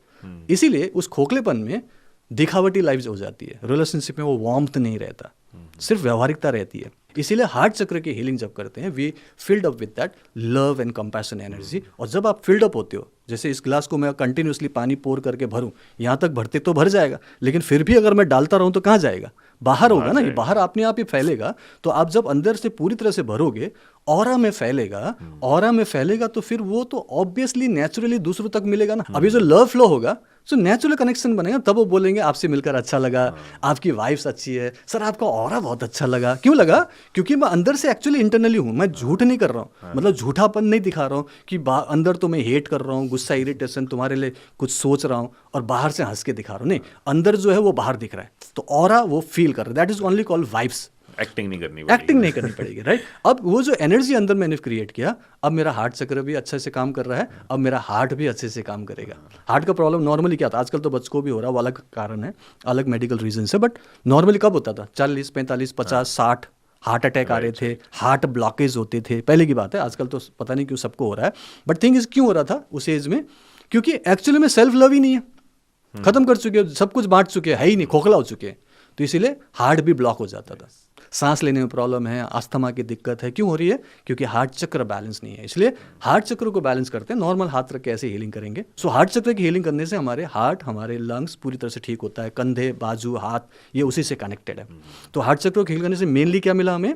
इसीलिए उस खोखलेपन में दिखावटी लाइफ हो जाती है, रिलेशनशिप में वो वार्मथ नहीं रहता, सिर्फ व्यवहारिकता रहती है। इसीलिए हार्ट चक्र की हीलिंग जब करते हैं, we filled up with that love and compassion energy. और जब आप फिल्ड अप होते हो, जैसे इस ग्लास को मैं कंटिन्यूसली पानी पोर करके भरूं, यहाँ तक भरते तो भर जाएगा, लेकिन फिर भी अगर मैं डालता रहूं तो कहाँ जाएगा? बाहर होगा ना, ये बाहर अपने आप ही फैलेगा। तो आप जब अंदर से पूरी तरह से भरोगे, ऑरा में फैलेगा, ऑरा में फैलेगा, तो फिर वो तो ऑब्वियसली नेचुरली दूसरों तक मिलेगा ना। अभी जो लव फ्लो होगा, सो नेचुरल कनेक्शन बनेगा, तब वो बोलेंगे आपसे मिलकर अच्छा लगा, आपकी वाइफ्स अच्छी है, सर आपका ऑरा बहुत अच्छा लगा। क्यों लगा? क्योंकि मैं अंदर से एक्चुअली इंटरनली हूँ, मैं झूठ नहीं कर रहा हूँ, मतलब झूठापन नहीं दिखा रहा हूँ कि अंदर तो मैं हेट कर रहा हूँ, गुस्सा, इरिटेशन, तुम्हारे लिए कुछ सोच रहा हूँ और बाहर से हंस के दिखा रहा हूँ। नहीं, अंदर जो है वो बाहर दिख रहा है, तो ऑरा वो फील कर रहा है। That is only called vibes. Acting नहीं करनी पड़ेगी, राइट? अब वो जो एनर्जी अंदर मैंने क्रिएट किया, अब मेरा हार्ट चक्र भी अच्छे से काम कर रहा है, अब मेरा हार्ट भी अच्छे से काम करेगा। हार्ट का प्रॉब्लम नॉर्मली क्या था, आजकल तो बच्चों को भी हो रहा है, वो अलग कारण है, अलग मेडिकल रीजन है, बट नॉर्मली कब होता था? 40, 45, 50, 60 हार्ट अटैक आ रहे थे, हार्ट ब्लॉकेज होते थे, पहले की बात है। आजकल तो पता नहीं क्यों सबको हो रहा है, बट थिंग इज क्यों हो रहा था उस एज में? क्योंकि एक्चुअली में सेल्फ लव ही नहीं है, खत्म कर चुके, सब कुछ बांट चुके, है ही नहीं, खोखला हो चुके हैं, तो इसीलिए हार्ट भी ब्लॉक हो जाता था। सांस लेने में प्रॉब्लम है, अस्थमा की दिक्कत है, क्यों हो रही है? क्योंकि हार्ट चक्र बैलेंस नहीं है। इसलिए हार्ट चक्र को बैलेंस करते हैं, नॉर्मल हाथ रख के ऐसे हीलिंग करेंगे। सो हार्ट चक्र की हीलिंग करने से हमारे हार्ट, हमारे लंग्स पूरी तरह से ठीक होता है, कंधे, बाजू, हाथ, ये उसी से कनेक्टेड है। तो हार्ट चक्र को हील करने से मेनली क्या मिला हमें?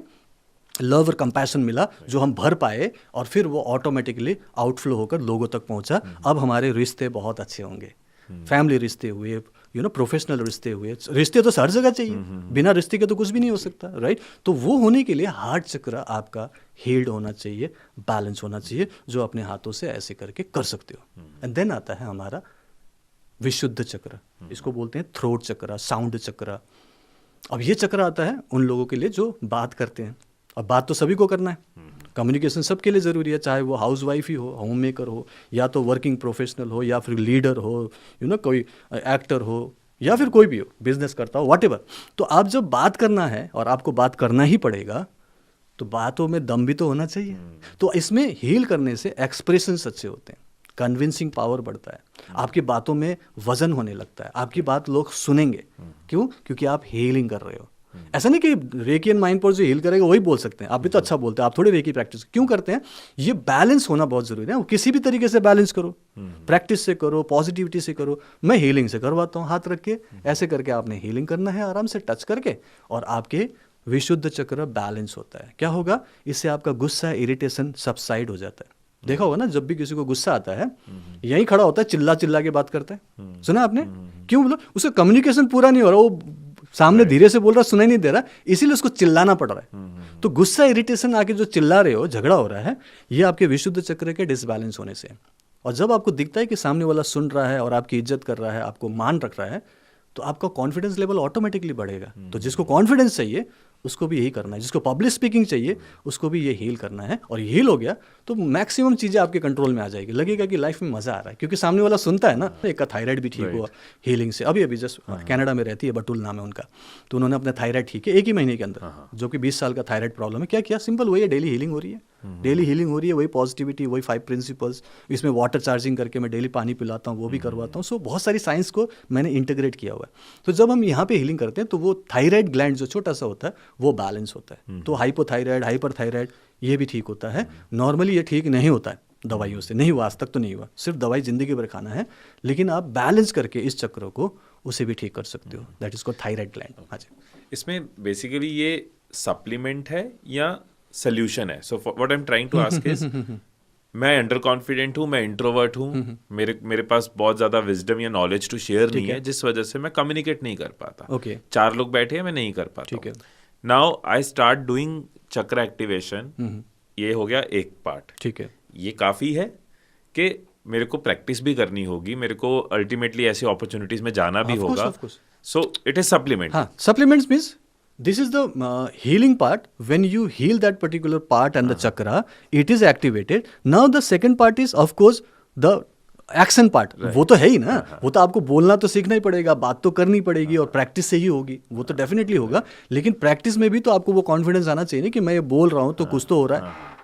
लव और कंपैशन मिला, जो हम भर पाए, और फिर वो ऑटोमेटिकली आउटफ्लो होकर लोगों तक पहुंचा। अब हमारे रिश्ते बहुत अच्छे होंगे, फैमिली रिश्ते हुए, प्रोफेशनल रिश्ते हुए। रिश्ते तो हर जगह चाहिए, बिना रिश्ते के तो कुछ भी नहीं हो सकता, राइट? तो वो होने के लिए हार्ट चक्र आपका हील्ड होना चाहिए, बैलेंस होना चाहिए, जो अपने हाथों से ऐसे करके कर सकते हो। एंड देन आता है हमारा विशुद्ध चक्र, इसको बोलते हैं थ्रोट चक्र, साउंड चक्र। अब ये चक्र आता है उन लोगों के लिए जो बात करते हैं, और बात तो सभी को करना है, कम्युनिकेशन सबके लिए ज़रूरी है, चाहे वो हाउस वाइफ ही हो, होम मेकर हो, या तो वर्किंग प्रोफेशनल हो, या फिर लीडर हो, कोई एक्टर हो, या फिर कोई भी हो, बिजनेस करता हो, व्हाटएवर। तो आप जब बात करना है और आपको बात करना ही पड़ेगा, तो बातों में दम भी तो होना चाहिए। तो इसमें हील करने से एक्सप्रेशंस अच्छे होते हैं, कन्विंसिंग पावर बढ़ता है, आपकी बातों में वजन होने लगता है, आपकी बात लोग सुनेंगे। क्यों? क्योंकि आप हीलिंग कर रहे हो। ऐसा नहीं कि रेकी एंड माइंड पर जो हील करेगा वही बोल सकते हैं, आप भी तो अच्छा बोलते हैं, आप थोड़ी रेकी प्रैक्टिस क्यों करते हैं? ये बैलेंस होना बहुत जरूरी है। वो किसी भी तरीके से बैलेंस करो, प्रैक्टिस से करो, पॉजिटिविटी से करो। मैं हीलिंग से करवाता हूँ, हाथ रख के ऐसे करके आपने हीलिंग करना है, आराम से टच करके, और आपके विशुद्ध चक्र बैलेंस होता है। क्या होगा? इससे आपका गुस्सा, इरिटेशन सबसाइड हो जाता है। देखा होगा ना, जब भी किसी को गुस्सा आता है, यहीं खड़ा होता है, चिल्ला चिल्ला के बात करता है। सुना आपने? क्यों? बोलो, उसका कम्युनिकेशन पूरा नहीं हो रहा, वो सामने धीरे से बोल रहा, सुनाई नहीं दे रहा, इसीलिए उसको चिल्लाना पड़ रहा है। तो गुस्सा, इरिटेशन आके जो चिल्ला रहे हो, झगड़ा हो रहा है, ये आपके विशुद्ध चक्र के डिसबैलेंस होने से। और जब आपको दिखता है कि सामने वाला सुन रहा है और आपकी इज्जत कर रहा है, आपको मान रख रहा है, तो आपका कॉन्फिडेंस लेवल ऑटोमेटिकली बढ़ेगा। तो जिसको कॉन्फिडेंस चाहिए उसको भी यही करना है, जिसको पब्लिक स्पीकिंग चाहिए उसको भी ये हील करना है। और हील हो गया तो मैक्सिमम चीज़ें आपके कंट्रोल में आ जाएगी, लगेगा कि लाइफ में मज़ा आ रहा है, क्योंकि सामने वाला सुनता है ना। एक का थायराइड भी ठीक हुआ हीलिंग से। अभी जस्ट कनाडा में रहती है, बटुल नाम है उनका, तो उन्होंने अपना थायराइड ठीक है 1 ही महीने के अंदर, जो कि 20 साल का थायराइड प्रॉब्लम है। क्या किया? सिंपल वही है, डेली हीलिंग हो रही है, डेली हीलिंग हो रही है, वही पॉजिटिविटी, वही 5 प्रिंसिपल्स, इसमें वाटर चार्जिंग करके मैं डेली पानी पिलाता हूँ, वो भी करवाता हूँ। सो बहुत सारी साइंस को मैंने इंटीग्रेट किया हुआ है। तो जब हम यहाँ पे हीलिंग करते हैं तो वो थायराइड ग्लैंड जो छोटा सा होता है वो बैलेंस होता है। तो हाइपोथायराइड, हाइपरथायराइड ये भी ठीक होता है। नॉर्मली ये ठीक नहीं होता है दवाइयों से, नहीं हुआ आज तक तो नहीं हुआ, सिर्फ दवाई जिंदगी भर खाना है। लेकिन आप बैलेंस करके इस चक्र को उसे भी ठीक कर सकते हो, that is called thyroid gland. हाँ जी। इसमें बेसिकली ये सप्लीमेंट है या सोल्यूशन है? So what I am trying to ask is, मैं अंडर कॉन्फिडेंट हूँ, मैं इंट्रोवर्ट हूँ, मेरे पास बहुत ज़्यादा विजडम या नॉलेज टू शेयर नहीं है, जिस वजह से मैं कम्युनिकेट नहीं कर पाता। ओके। 4 लोग बैठे हैं, मैं नहीं कर पाता। ठीक है। नाउ आई स्टार्ट डूइंग चक्र एक्टिवेशन, ये हो गया एक पार्ट। ठीक है। ये काफ़ी है कि मेरे को प्रैक्टिस भी करनी होगी, मेरे को अल्टीमेटली ऐसी अपॉर्चुनिटीज में जाना भी होगा। So it is supplement. हाँ, supplements means this is the healing part. When you heal that particular part and the chakra, it is activated. Now the second part is of course the action part. वो तो है ही ना, वो तो आपको बोलना तो सीखना ही पड़ेगा, बात तो करनी पड़ेगी, और प्रैक्टिस से ही होगी, वो तो डेफिनेटली होगा। लेकिन प्रैक्टिस में भी तो आपको वो कॉन्फिडेंस आना चाहिए ना कि मैं ये बोल रहा हूँ तो कुछ तो हो रहा है।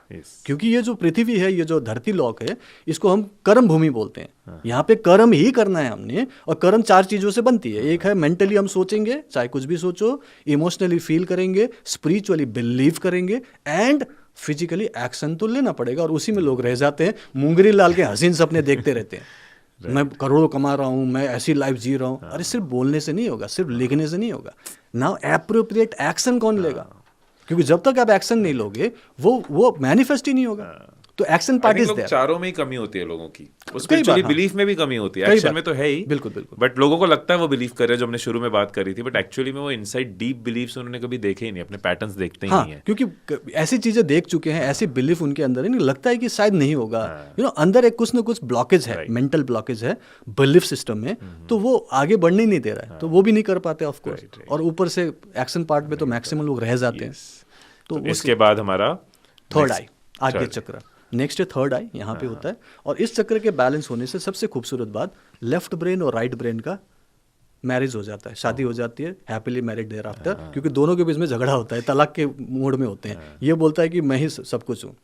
क्योंकि ये जो पृथ्वी है, ये जो धरती लोक है, इसको हम कर्म भूमि बोलते हैं। यहाँ पे कर्म ही करना है हमने, और कर्म 4 चीजों से बनती है। एक है मेंटली हम सोचेंगे, चाहे कुछ भी सोचो, इमोशनली फील करेंगे, स्पिरिचुअली बिलीव करेंगे, एंड फिजिकली एक्शन तो लेना पड़ेगा। और उसी में लोग रह जाते हैं, मुंगरी लाल के हसीन सपने देखते रहते हैं। मैं करोड़ों कमा रहा हूँ, मैं ऐसी लाइफ जी रहा हूँ। अरे सिर्फ बोलने से नहीं होगा, सिर्फ लिखने से नहीं होगा। नाउ एप्रोप्रिएट एक्शन कौन लेगा? क्योंकि जब तक आप एक्शन नहीं लोगे वो मैनिफेस्ट ही नहीं होगा। तो एक्शन पार्ट इज देयर। चारों में ही कमी होती है लोगों की, स्पिरिचुअली बिलीफ में भी कमी होती है, एक्शन में तो है ही। बिल्कुल बिल्कुल। बट लोगों को लगता है वो बिलीव कर रहे हैं, जो हमने शुरू में बात करी थी, बट एक्चुअली में वो इनसाइड डीप बिलीफ्स उन्होंने कभी देखे ही नहीं, अपने पैटर्न्स देखते ही नहीं है। क्योंकि ऐसी चीजें देख चुके हैं, ऐसी बिलीफ उनके अंदर है, लगता है कि शायद नहीं होगा। अंदर एक कुछ ना कुछ ब्लॉकेज है, मेंटल ब्लॉकेज है बिलीफ सिस्टम में, तो वो आगे बढ़ने ही नहीं दे रहा है, तो वो भी नहीं कर पाते ऑफ कोर्स। और ऊपर से एक्शन पार्ट में तो मैक्सिमम लोग रह जाते हैं। तो इसके बाद हमारा थर्ड आई, आगे चक्र, नेक्स्ट है थर्ड आई, यहाँ पे होता है। और इस चक्र के बैलेंस होने से सबसे खूबसूरत बात, लेफ्ट ब्रेन और राइट ब्रेन का मैरिज हो जाता है, शादी हो जाती है, हैप्पीली मैरिड देयर आफ्टर। क्योंकि दोनों के बीच में झगड़ा होता है, तलाक के मोड में होते हैं। ये बोलता है कि मैं ही सब कुछ हूँ,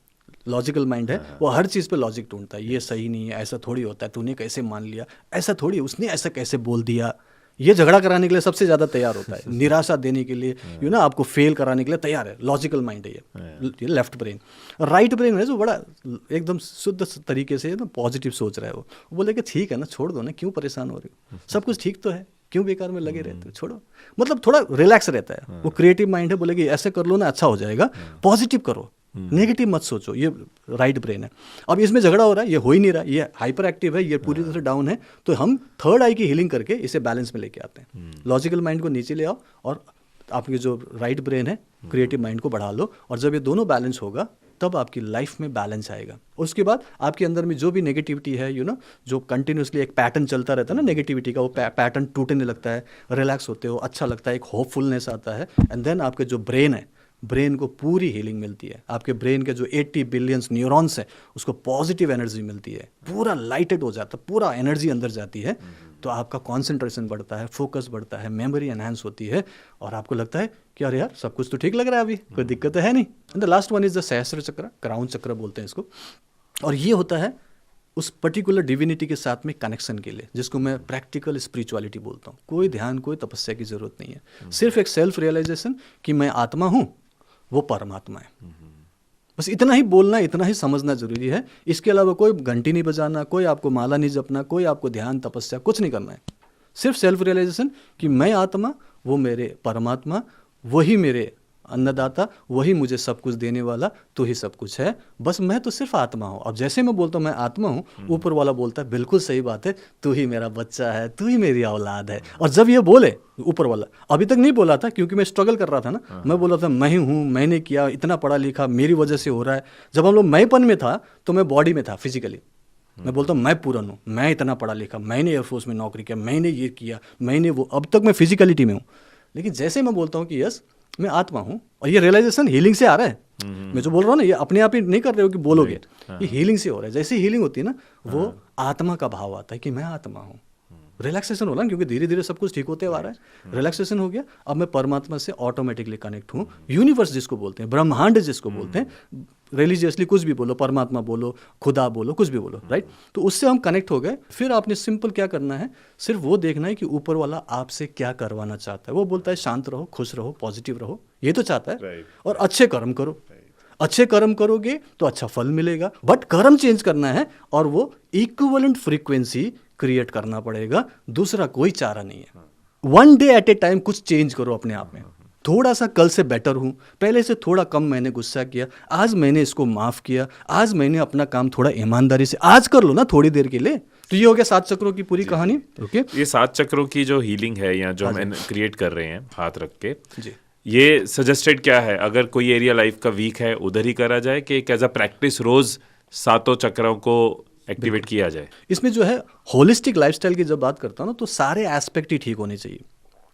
लॉजिकल माइंड है, वो हर चीज़ पे लॉजिक ढूंढता है। ये सही नहीं है, ऐसा थोड़ी होता है, तूने कैसे मान लिया, ऐसा थोड़ी, उसने ऐसा कैसे बोल दिया। ये झगड़ा कराने के लिए सबसे ज़्यादा तैयार होता है, निराशा देने के लिए, आपको फेल कराने के लिए तैयार है। लॉजिकल माइंड है ये लेफ्ट ब्रेन। राइट ब्रेन है जो बड़ा एकदम शुद्ध तरीके से ना पॉजिटिव सोच रहा है। वो बोले कि ठीक है ना, छोड़ दो ना, क्यों परेशान हो रहे हो, सब कुछ ठीक तो है, क्यों बेकार में लगे रहते हो, छोड़ो। मतलब थोड़ा रिलैक्स रहता है। वो क्रिएटिव माइंड है, बोले कि ऐसे कर लो ना, अच्छा हो जाएगा, पॉजिटिव करो, नेगेटिव मत सोचो। ये राइट ब्रेन है। अब इसमें झगड़ा हो रहा है, ये हो ही नहीं रहा, ये हाइपर एक्टिव है, ये पूरी तरह से डाउन है। तो हम थर्ड आई की हीलिंग करके इसे बैलेंस में लेके आते हैं। लॉजिकल माइंड को नीचे ले आओ और आपकी जो राइट ब्रेन है, क्रिएटिव माइंड को बढ़ा लो। और जब ये दोनों बैलेंस होगा तब आपकी लाइफ में बैलेंस आएगा। उसके बाद आपके अंदर में जो भी नेगेटिविटी है, जो कंटिन्यूसली एक पैटर्न चलता रहता है ना नेगेटिविटी का, वो पैटर्न टूटने लगता है, रिलैक्स होते हो, अच्छा लगता है, एक होपफुलनेस आता है। एंड देन आपके जो ब्रेन है ब्रेन को पूरी हीलिंग मिलती है। आपके ब्रेन के जो 80 बिलियंस न्यूरॉन्स हैं उसको पॉजिटिव एनर्जी मिलती है, पूरा लाइटेड हो जाता है, पूरा एनर्जी अंदर जाती है, तो आपका कॉन्सेंट्रेशन बढ़ता है, फोकस बढ़ता है, मेमोरी एनहांस होती है और आपको लगता है कि अरे यार सब कुछ तो ठीक लग रहा है, अभी कोई दिक्कत तो है नहीं। And the last one is the सहस्त्र चक्र, क्राउन चक्र बोलते हैं इसको, और ये होता है उस पर्टिकुलर डिविनिटी के साथ में कनेक्शन के लिए, जिसको मैं प्रैक्टिकल स्पिरिचुअलिटी बोलता हूँ। कोई ध्यान, कोई तपस्या की जरूरत नहीं है, सिर्फ एक सेल्फ रियलाइजेशन कि मैं आत्मा हूँ, वो परमात्मा है। बस इतना ही बोलना, इतना ही समझना जरूरी है। इसके अलावा कोई घंटी नहीं बजाना, कोई आपको माला नहीं जपना, कोई आपको ध्यान तपस्या कुछ नहीं करना है। सिर्फ सेल्फ रियलाइजेशन कि मैं आत्मा, वो मेरे परमात्मा, वही मेरे अन्नदाता, वही मुझे सब कुछ देने वाला, तो ही सब कुछ है, बस मैं तो सिर्फ आत्मा हूँ। अब जैसे मैं बोलता हूँ मैं आत्मा हूँ, ऊपर वाला बोलता है बिल्कुल सही बात है, तू ही मेरा बच्चा है, तू ही मेरी औलाद है। और जब ये बोले ऊपर वाला, अभी तक नहीं बोला था क्योंकि मैं स्ट्रगल कर रहा था ना, मैं बोला था मैं ही हूँ, मैंने किया, इतना पढ़ा लिखा, मेरी वजह से हो रहा है। जब हम लोग मैंपन में था तो मैं बॉडी में था फिजिकली, मैं बोलता हूँ मैं पूरन हूँ, मैं इतना पढ़ा लिखा, मैंने एयरफोर्स में नौकरी किया, मैंने ये किया, मैंने वो, अब तक मैं फिजिकलिटी में हूँ। लेकिन जैसे मैं बोलता हूँ कि यस मैं आत्मा हूँ, और ये रियलाइजेशन हीलिंग से आ रहा है, मैं जो बोल रहा हूँ ना, ये अपने आप ही नहीं कर रहे हो कि बोलोगे, ये हीलिंग से हो रहा है। जैसे हीलिंग होती है ना, वो आत्मा का भाव आता है कि मैं आत्मा हूँ, रिलैक्सेशन हो रहा है, क्योंकि धीरे धीरे सब कुछ ठीक होते आ रहा है, रिलैक्सेशन हो गया, अब मैं परमात्मा से ऑटोमेटिकली कनेक्ट हूँ। यूनिवर्स जिसको बोलते हैं, ब्रह्मांड जिसको बोलते हैं, रिलीजियसली कुछ भी बोलो, परमात्मा बोलो, खुदा बोलो, कुछ भी बोलो, राइट। तो उससे हम कनेक्ट हो गए। फिर आपने सिंपल क्या करना है, सिर्फ वो देखना है कि ऊपर वाला आपसे क्या करवाना चाहता है। वो बोलता है शांत रहो, खुश रहो, पॉजिटिव रहो, ये तो चाहता है, और अच्छे कर्म करो। अच्छे कर्म करोगे तो अच्छा फल मिलेगा, बट कर्म चेंज करना है और वो इक्विवेलेंट फ्रीक्वेंसी क्रिएट करना पड़ेगा, दूसरा कोई चारा नहीं है। One day at A time कुछ चेंज करो अपने आप में। थोड़ा सा कल से बेटर हूँ, पहले से थोड़ा कम मैंने गुस्सा किया, आज मैंने इसको माफ़ किया, आज मैंने अपना काम थोड़ा ईमानदारी से आज कर लो ना थोड़ी देर के लिए। तो ये हो गया 7 चक्रों की पूरी कहानी। ओके, ये 7 चक्रों की जो हीलिंग है या जो हम क्रिएट कर रहे हैं हाथ रख के जी, ये सजेस्टेड क्या है, अगर कोई एरिया लाइफ का वीक है उधर ही करा जाए कि एक एज अ प्रैक्टिस रोज 7 चक्रों को एक्टिवेट किया जाए? इसमें जो है होलिस्टिक लाइफस्टाइल की जब बात करता हूँ ना, तो सारे एस्पेक्ट ही ठीक होने चाहिए,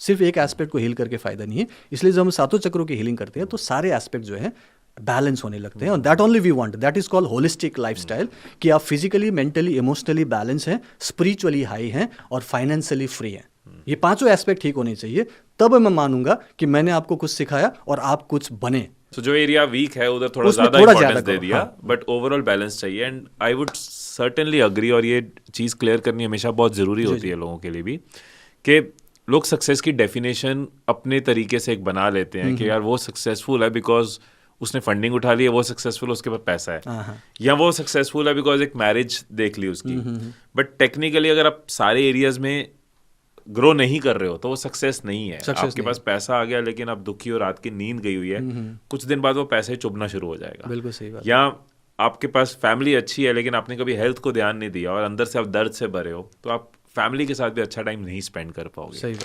सिर्फ एक एस्पेक्ट को हील करके फायदा नहीं है। इसलिए जब हम 7 चक्रों की हीलिंग करते हैं तो सारे एस्पेक्ट जो है बैलेंस होने लगते हैं, और that only we want, that is called holistic lifestyle, कि आप फिजिकली, मेंटली, इमोशनली बैलेंस हैं, स्पिरिचुअली हाई हैं और फाइनेंशियली फ्री हैं। ये पांचों एस्पेक्ट ठीक होने चाहिए, तब मैं मानूंगा कि मैंने आपको कुछ सिखाया और आप कुछ बने। तो जो एरिया वीक है उधर थोड़ा उसमें ज्यादा थोड़ा इंपॉर्टेंस ज्यादा दे करो, दिया, हाँ। बट ओवरऑल बैलेंस चाहिए। And I would certainly agree, और ये चीज़ क्लियर करनी हमेशा बहुत ज़रूरी होती है लोगों के लिए भी, कि लोग सक्सेस की डेफिनेशन अपने तरीके से एक बना लेते हैं कि यार वो सक्सेसफुल है बिकॉज उसने फंडिंग उठा ली है, वो सक्सेसफुल, उसके पास पैसा है, या वो सक्सेसफुल है बिकॉज एक मैरिज देख ली उसकी। बट टेक्निकली अगर आप सारे एरियाज में ग्रो नहीं कर रहे हो तो वो सक्सेस नहीं है। आपके पास पैसा आ गया लेकिन आप दुखी हो, रात की नींद गई हुई है, कुछ दिन बाद वो पैसे चुभना शुरू हो जाएगा। बिल्कुल सही बात। या आपके पास फैमिली अच्छी है लेकिन आपने कभी हेल्थ को ध्यान नहीं दिया और अंदर से आप दर्द से भरे हो, तो आप फैमिली के साथ भी अच्छा टाइम नहीं स्पेंड कर पाओगे। सही बात।